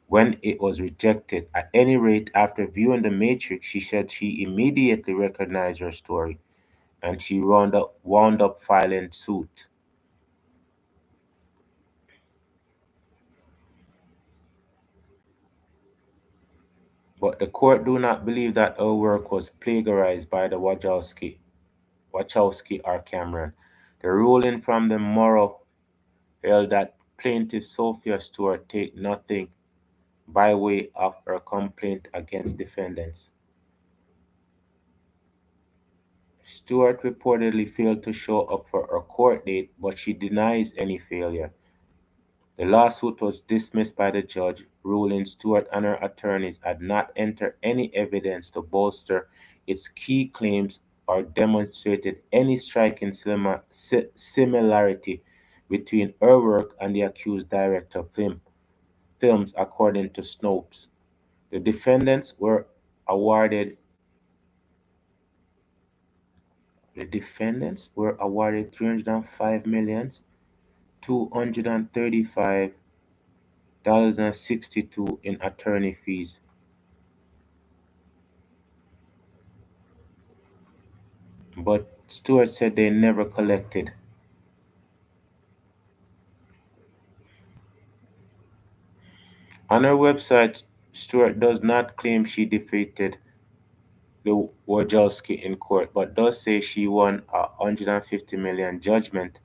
when it was rejected. At any rate, after viewing The Matrix, she said she immediately recognized her story, and she wound up filing suit. But the court do not believe that her work was plagiarized by the Wachowski or Cameron. The ruling from the Morrow held that plaintiff Sophia Stewart take nothing by way of her complaint against defendants. Stewart reportedly failed to show up for her court date, but she denies any failure. The lawsuit was dismissed by the judge, ruling Stewart and her attorneys had not entered any evidence to bolster its key claims or demonstrated any striking similarity between her work and the accused director of films, according to Snopes. The defendants were awarded the defendants were awarded 305 million 235 dollars and 62 in attorney fees. But Stewart said they never collected. On her website, Stewart does not claim she defeated the Wojcicki in court, but does say she won a 150 million judgment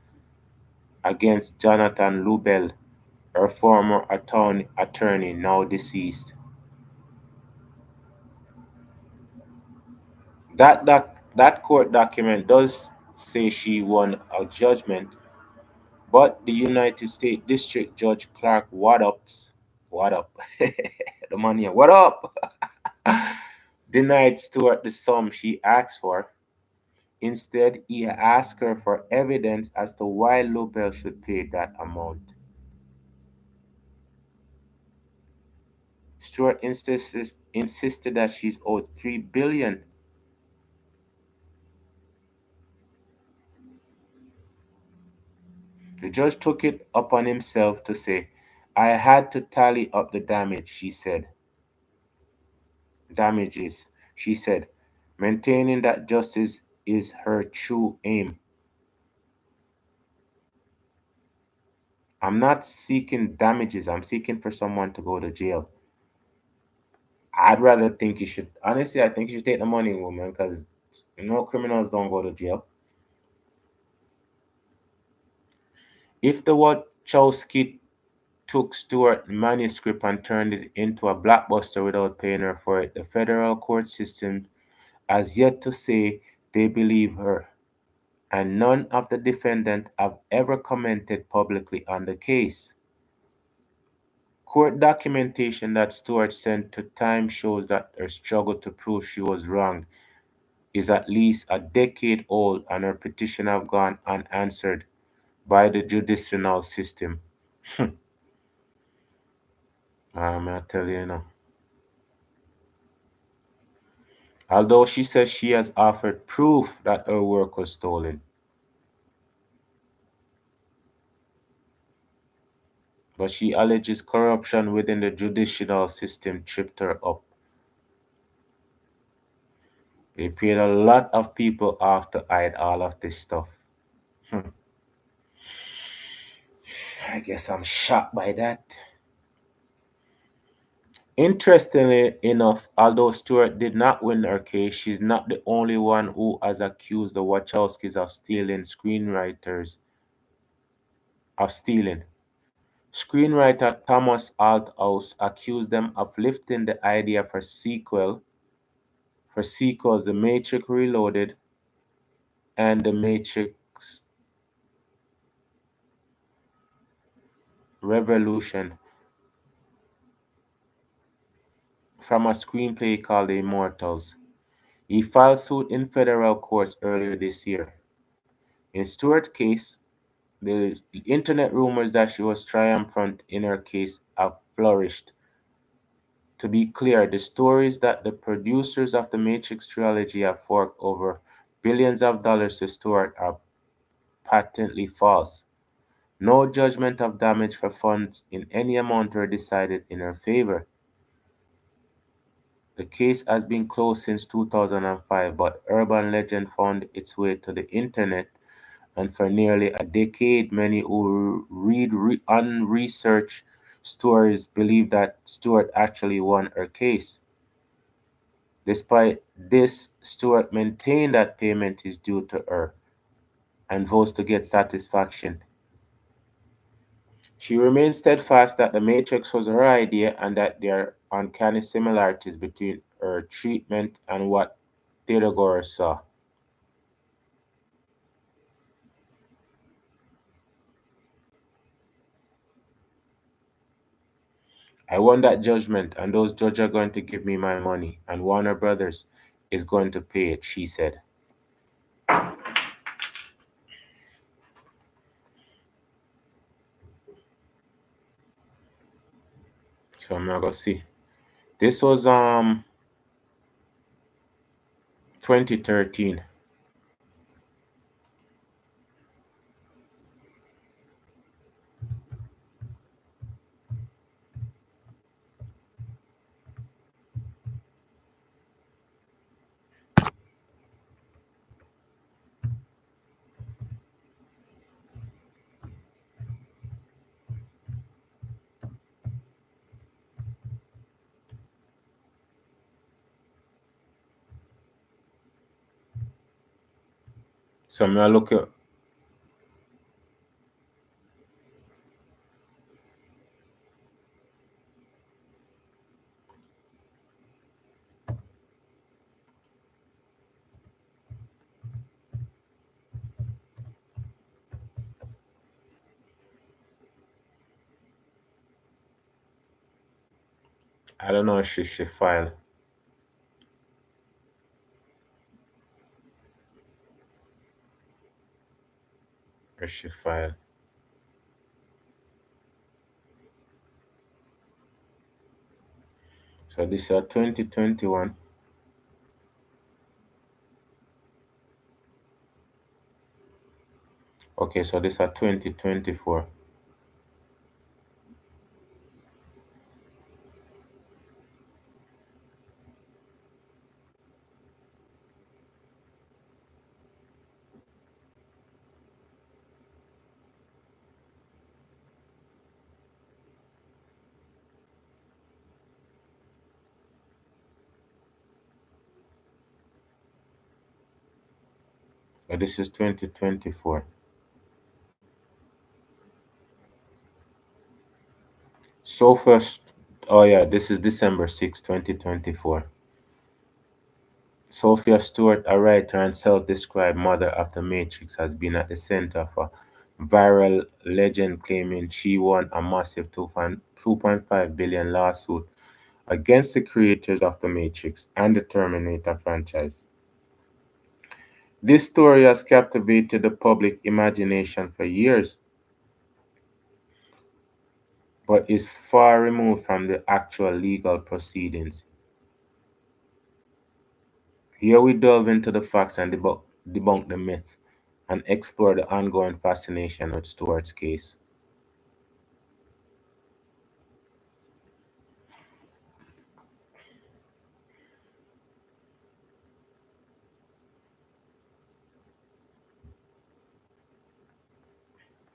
against Jonathan Lubell, her former attorney now deceased. That court document does say she won a judgment, but the United States District Judge Clark what up, the money, what up, denied Stewart the sum she asked for. Instead, he asked her for evidence as to why Lobel should pay that amount. Stewart insisted that she's owed $3 billion. The judge took it upon himself to say, I had to tally up the damages, she said, maintaining that justice is her true aim. I'm not seeking damages, I'm seeking for someone to go to jail. I'd rather think you should, honestly, I think you should take the money, woman, because criminals don't go to jail. If the Wachowski took Stewart's manuscript and turned it into a blockbuster without paying her for it, the federal court system has yet to say they believe her, and none of the defendants have ever commented publicly on the case. Court documentation that Stewart sent to Time shows that her struggle to prove she was wrong is at least a decade old, and her petition have gone unanswered by the judicial system. I tell you now. Although she says she has offered proof that her work was stolen, but she alleges corruption within the judicial system tripped her up. They paid a lot of people off to hide all of this stuff. I guess I'm shocked by that. Interestingly enough, although Stewart did not win her case, she's not the only one who has accused the Wachowskis of stealing screenwriters of stealing. Screenwriter Thomas Althouse accused them of lifting the idea for sequels The Matrix Reloaded and The Matrix Revolution from a screenplay called The Immortals. He filed suit in federal courts earlier this year. In Stewart's case, the internet rumors that she was triumphant in her case have flourished. To be clear, the stories that the producers of the Matrix trilogy have forked over billions of dollars to Stewart are patently false. No judgment of damage for funds in any amount were decided in her favor. The case has been closed since 2005, but urban legend found its way to the internet, and for nearly a decade, many who read unresearched stories believe that Stewart actually won her case. Despite this, Stewart maintained that payment is due to her and vows to get satisfaction. She remains steadfast that the Matrix was her idea and that there are uncanny similarities between her treatment and what theatergoers saw. I won that judgment, and those judges are going to give me my money, and Warner Brothers is going to pay it, she said. So I'm not gonna see. This was 2013. So I'm gonna look at I don't know if she should file or she file. So this is 2021. Okay, so this are 2024. So this is 2024. So first, oh yeah, this is December 6th, 2024. Sophia Stewart, a writer and self-described mother of the Matrix, has been at the center of a viral legend claiming she won a massive 2.5 billion lawsuit against the creators of the Matrix and the Terminator franchise. This story has captivated the public imagination for years, but is far removed from the actual legal proceedings. Here we delve into the facts and debunk the myth and explore the ongoing fascination with Stewart's case.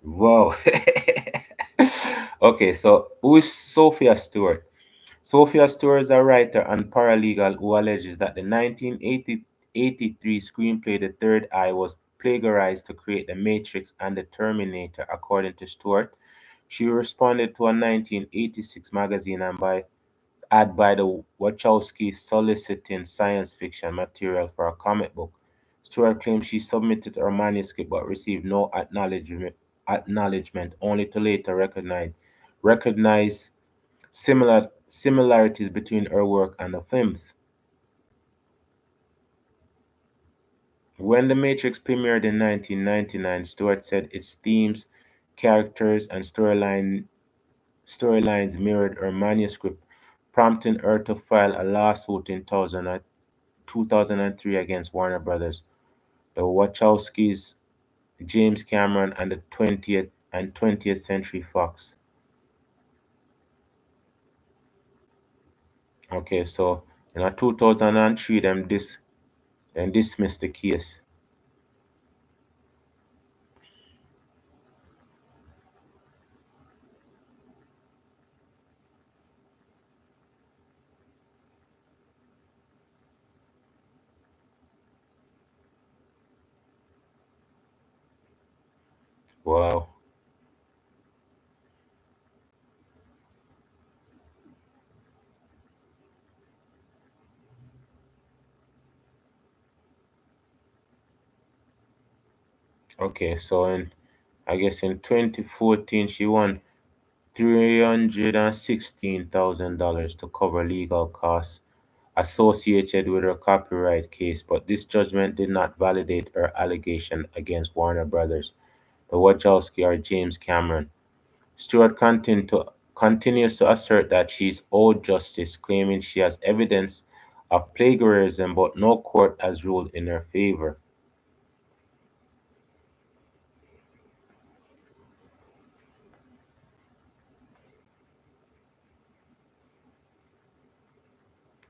Wow. Okay, so who is Sophia Stewart? Sophia Stewart is a writer and paralegal who alleges that the 1983 screenplay The Third Eye was plagiarized to create The Matrix and The Terminator, according to Stewart. She responded to a 1986 magazine ad by the Wachowski soliciting science fiction material for a comic book. Stewart claims she submitted her manuscript but received no acknowledgement, only to later recognize similarities between her work and the films. When The Matrix premiered in 1999, Stewart said its themes, characters, and storylines mirrored her manuscript, prompting her to file a lawsuit in 2003 against Warner Brothers, the Wachowskis, James Cameron, and the 20th Century Fox. Okay, so in 2003, them dismissed the case. Wow. Okay, so I guess in 2014 she won $316,000 to cover legal costs associated with her copyright case, but this judgment did not validate her allegation against Warner Brothers, the Wachowski, or James Cameron. Stewart continues to assert that she is owed justice, claiming she has evidence of plagiarism, but no court has ruled in her favor.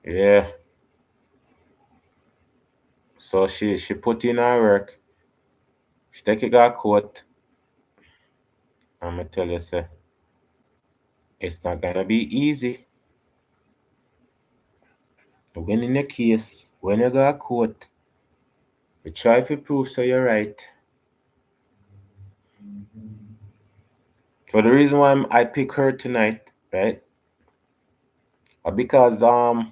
Yeah, so she put in her work. She take it to court. I'm gonna tell you, sir, it's not gonna be easy. Winning a case, when you go to court, you try to prove so you're right. So the reason why I pick her tonight, right? Because the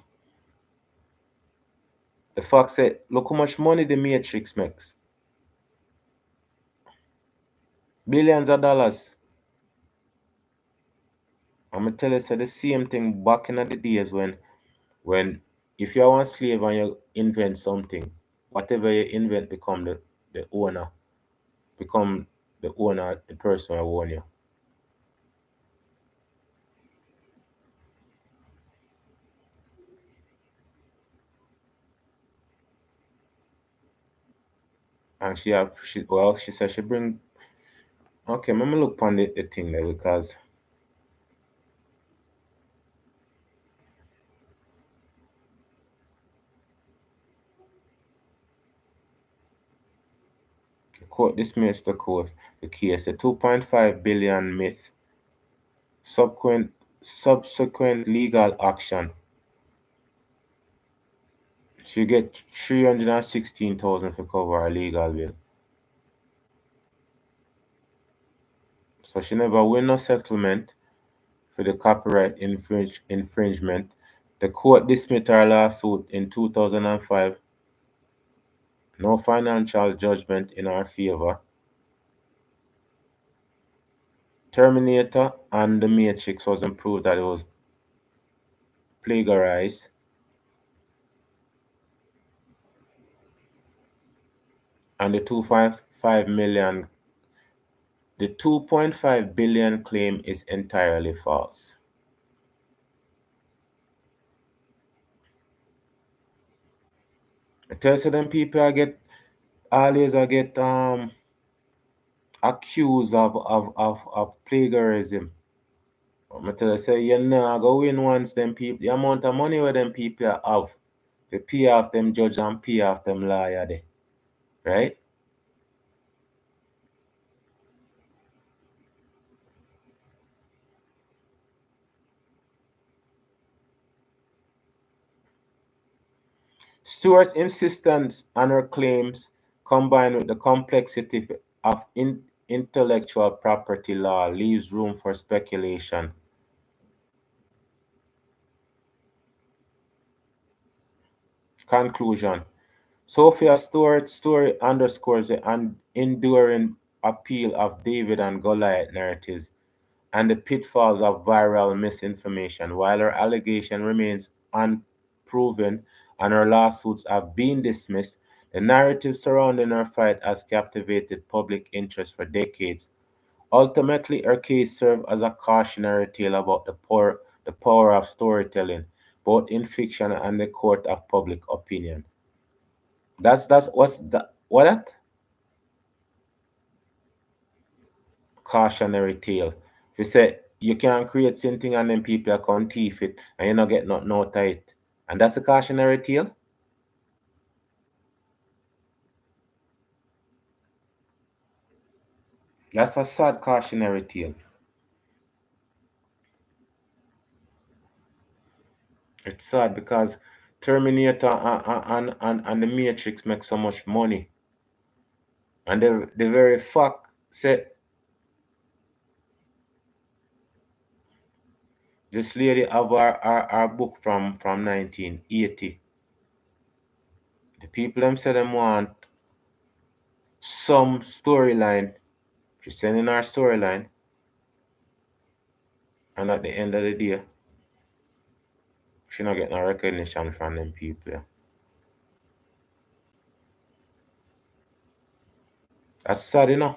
fact said, look how much money the Matrix makes. Billions of dollars. I'm gonna tell you, so the same thing back in the days when if you're one slave and you invent something, whatever you invent the owner, become the owner, the person who own you. And she said she bring Okay, let me look on the thing there because the court dismissed the case. The 2.5 billion myth, subsequent legal action. She get 316,000 for cover her legal bill. So she never win no settlement for the copyright infringement. The court dismissed her lawsuit in 2005. No financial judgment in her favor. Terminator and The Matrix wasn't proved that it was plagiarized. And the 2.5 billion claim is entirely false. I tell you, them people always I get accused of plagiarism. I tell you, say you know go win once them people the amount of money where them people have to pay off them judge and pay off them lawyer there. Right? Stewart's insistence on her claims, combined with the complexity of intellectual property law, leaves room for speculation. Conclusion: Sophia Stewart's story underscores the enduring appeal of David and Goliath narratives and the pitfalls of viral misinformation. While her allegation remains unproven and her lawsuits have been dismissed, the narrative surrounding her fight has captivated public interest for decades. Ultimately, her case served as a cautionary tale about the power of storytelling, both in fiction and the court of public opinion. That's what's the what that cautionary tale. If you say you can create something and then people are come thief it and you not get nothing out of it. And that's a cautionary tale? That's a sad cautionary tale. It's sad because Terminator and the Matrix make so much money. And the very fact say this lady have our book from 1980. The people them say them want some storyline. She's sending our storyline. And at the end of the day, she not get no recognition from them people. That's sad, you know.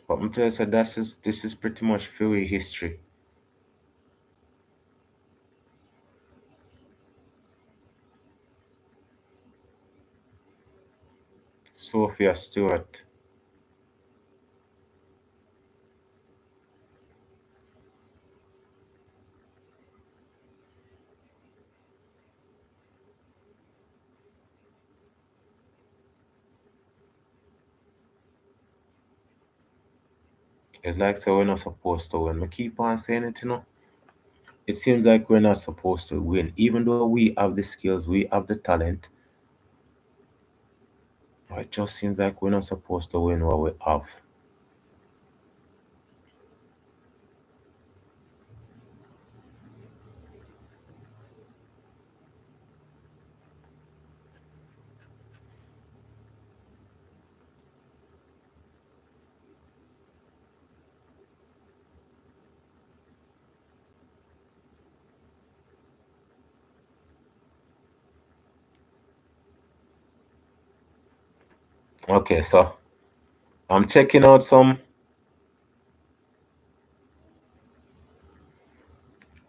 But I'm telling you, this is pretty much Philly history. Sophia Stewart. It's like so we're not supposed to win. We keep on saying it, you know. It seems like we're not supposed to win, even though we have the skills, we have the talent. It just seems like we're not supposed to win what we have. Okay, so I'm checking out some,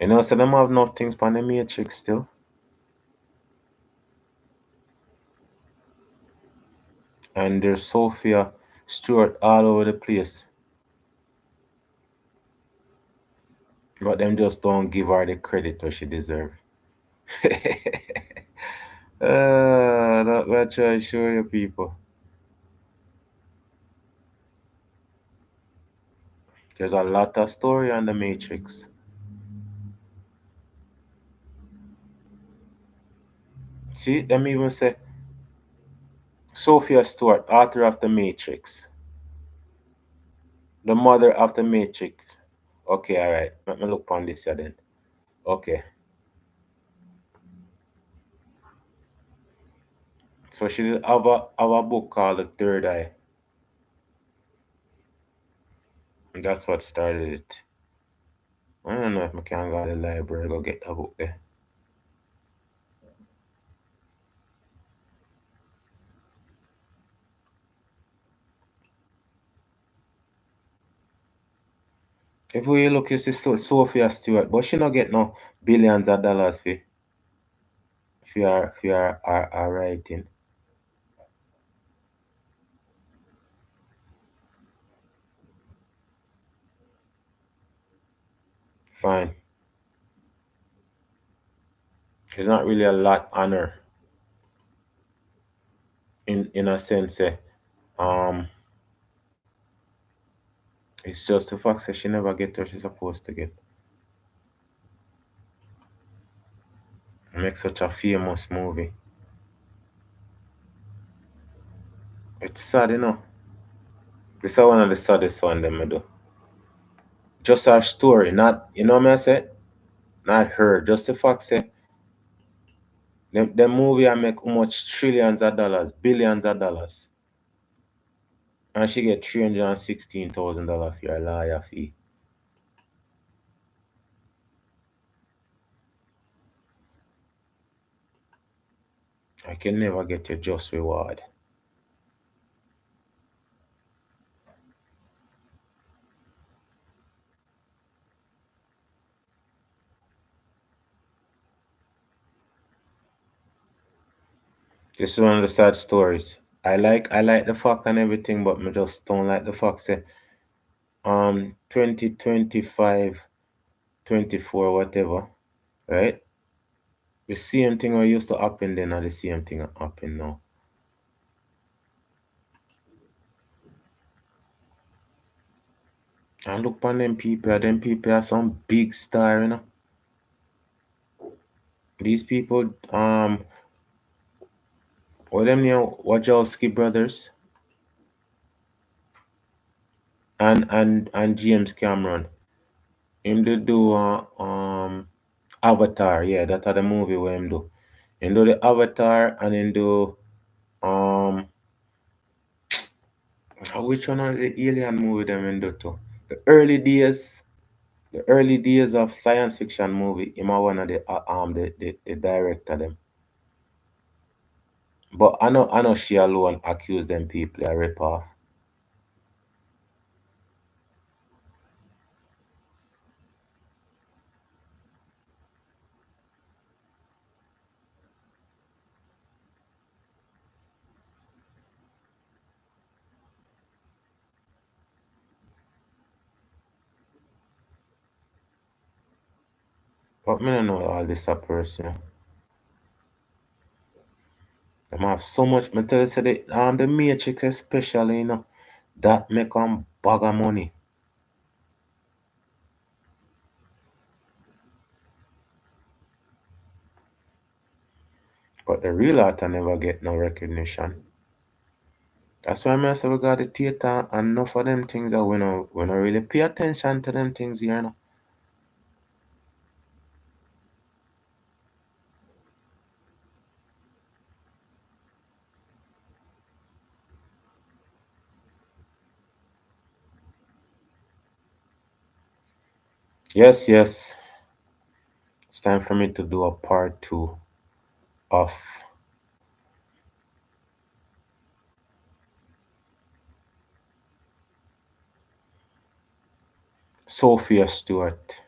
so them have enough things on the Matrix still. And there's Sophia Stewart all over the place. But them just don't give her the credit what she deserve. That what I try to show you people. There's a lot of story on the Matrix. See, them even say Sophia Stewart, author of the Matrix, the mother of the Matrix. Okay, all right. Let me look on this here then. Okay, so she did have a book called The Third Eye, and that's what started it. I don't know if I can go to the library go get that book there. If we look, you see Sophia Stewart, but she not get no billions of dollars for writing. Fine. There's not really a lot on her in a sense. Um, it's just the fact that she never get what she's supposed to get. Make such a famous movie. It's sad, you know. This is one of the saddest one them I do. Just her story, not you know what I say? Not her. Just the fact say the movie I make how much trillions of dollars, billions of dollars. And she get $316,000 for her lawyer fee. I can never get your just reward. This is one of the sad stories. I like the fact and everything, but I just don't like the fact say 2025, 24, whatever, right? The same thing what used to happen then are the same thing happen now. And look on them people are some big star, you know. These people, what them name Wachowski brothers and James Cameron. Him they do Avatar, yeah, that are the movie where him do. Him do the Avatar and him do um which one are the alien movie them him do too? The early days of science fiction movie. Him are one of the director them. But I know she alone accused them people a rip off. But me don't know all this a person. Them have so much me tell you say the Matrix especially, you know, that make them bag of money. But the real actor never get no recognition. That's why I say we got the theater and enough of them things that we don't really pay attention to them things here, you know. Yes, yes. It's time for me to do a part two of Sophia Stewart.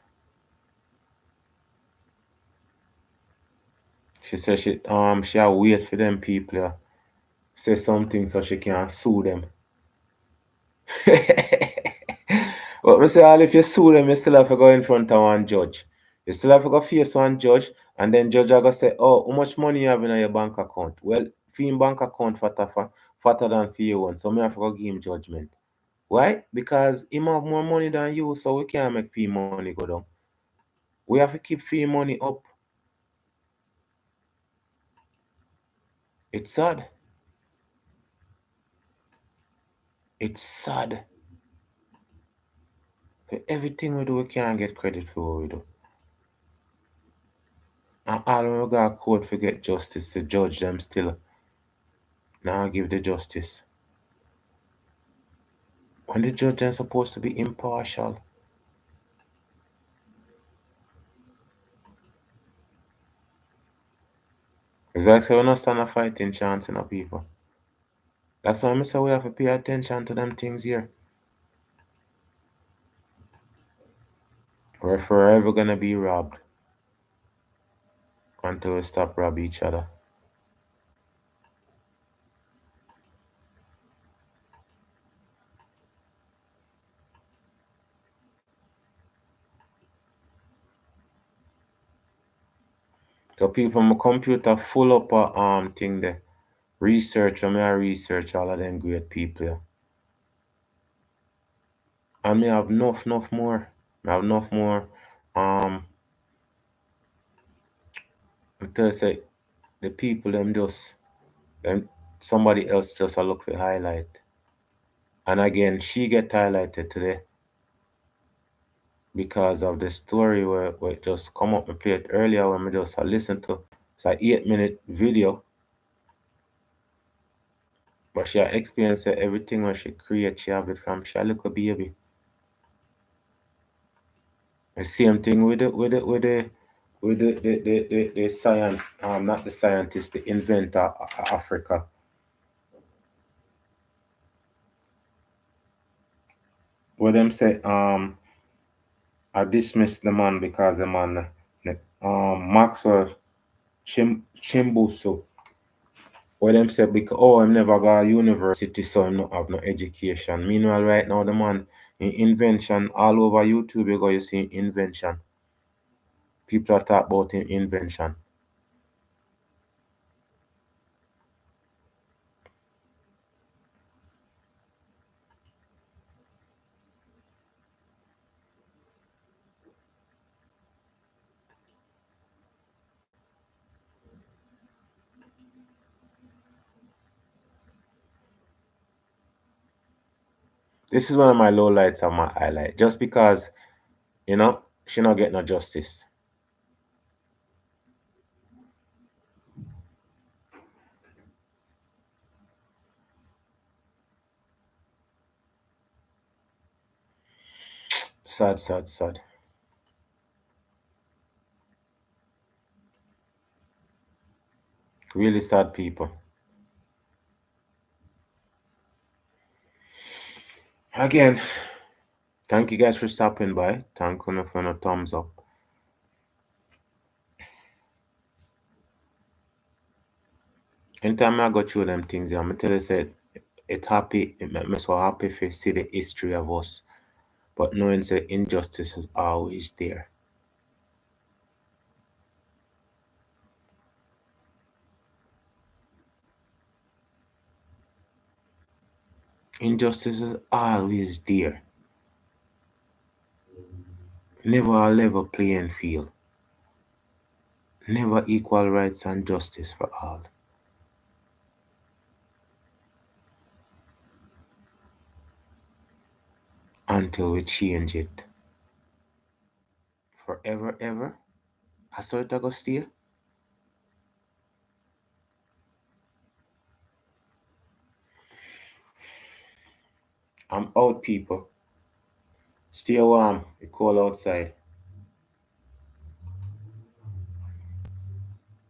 She said she a wait for them people say something so she can sue them. But me say, all if you sue them, you still have to go in front of one judge. You still have to go face one judge, and then judge are gonna say, "Oh, how much money you have in your bank account?" Well, fee in bank account fatter than for you one, so me have to go give him judgment. Why? Because him have more money than you, so we can't make fee money go down. We have to keep fee money up. It's sad. It's sad. For everything we do, we can't get credit for what we do. And all when we got court for get justice, the judge them still now give the justice. When the judge is supposed to be impartial. It's like say we not stand a fighting chance in our people. That's why I say we have to pay attention to them things here. We're forever gonna be robbed until we stop rob each other. So people my computer full up a thing there. Research, I mean I research all of them great people. Yeah. And me have enough more. I have enough more until say the people them just then somebody else just a look for highlight. And again, she get highlighted today because of the story where it just come up and play it earlier when we just listen to. It's an 8 minute video, but she experienced everything when she create. She have it from she a little baby. The same thing with the science, not the scientist, the inventor Africa. Where them say I dismissed the man because the man Maxwell Chimbuso. Where them say because I'm never got a university so I'm not have no education. Meanwhile right now the man in invention all over YouTube you go you see invention. People are talk about in invention. This is one of my low lights and my highlight. Just because, she not get no justice. Sad, sad, sad. Really sad people. Again, thank you guys for stopping by. Thank you for a thumbs up. Anytime I go through them things, I'm gonna tell you say it make me so happy to see the history of us. But knowing say injustice is always there. Injustice is always there. Never a level playing field. Never equal rights and justice for all. Until we change it. Forever, ever. I saw it go stay. I'm out, people. Stay warm. It's cold outside.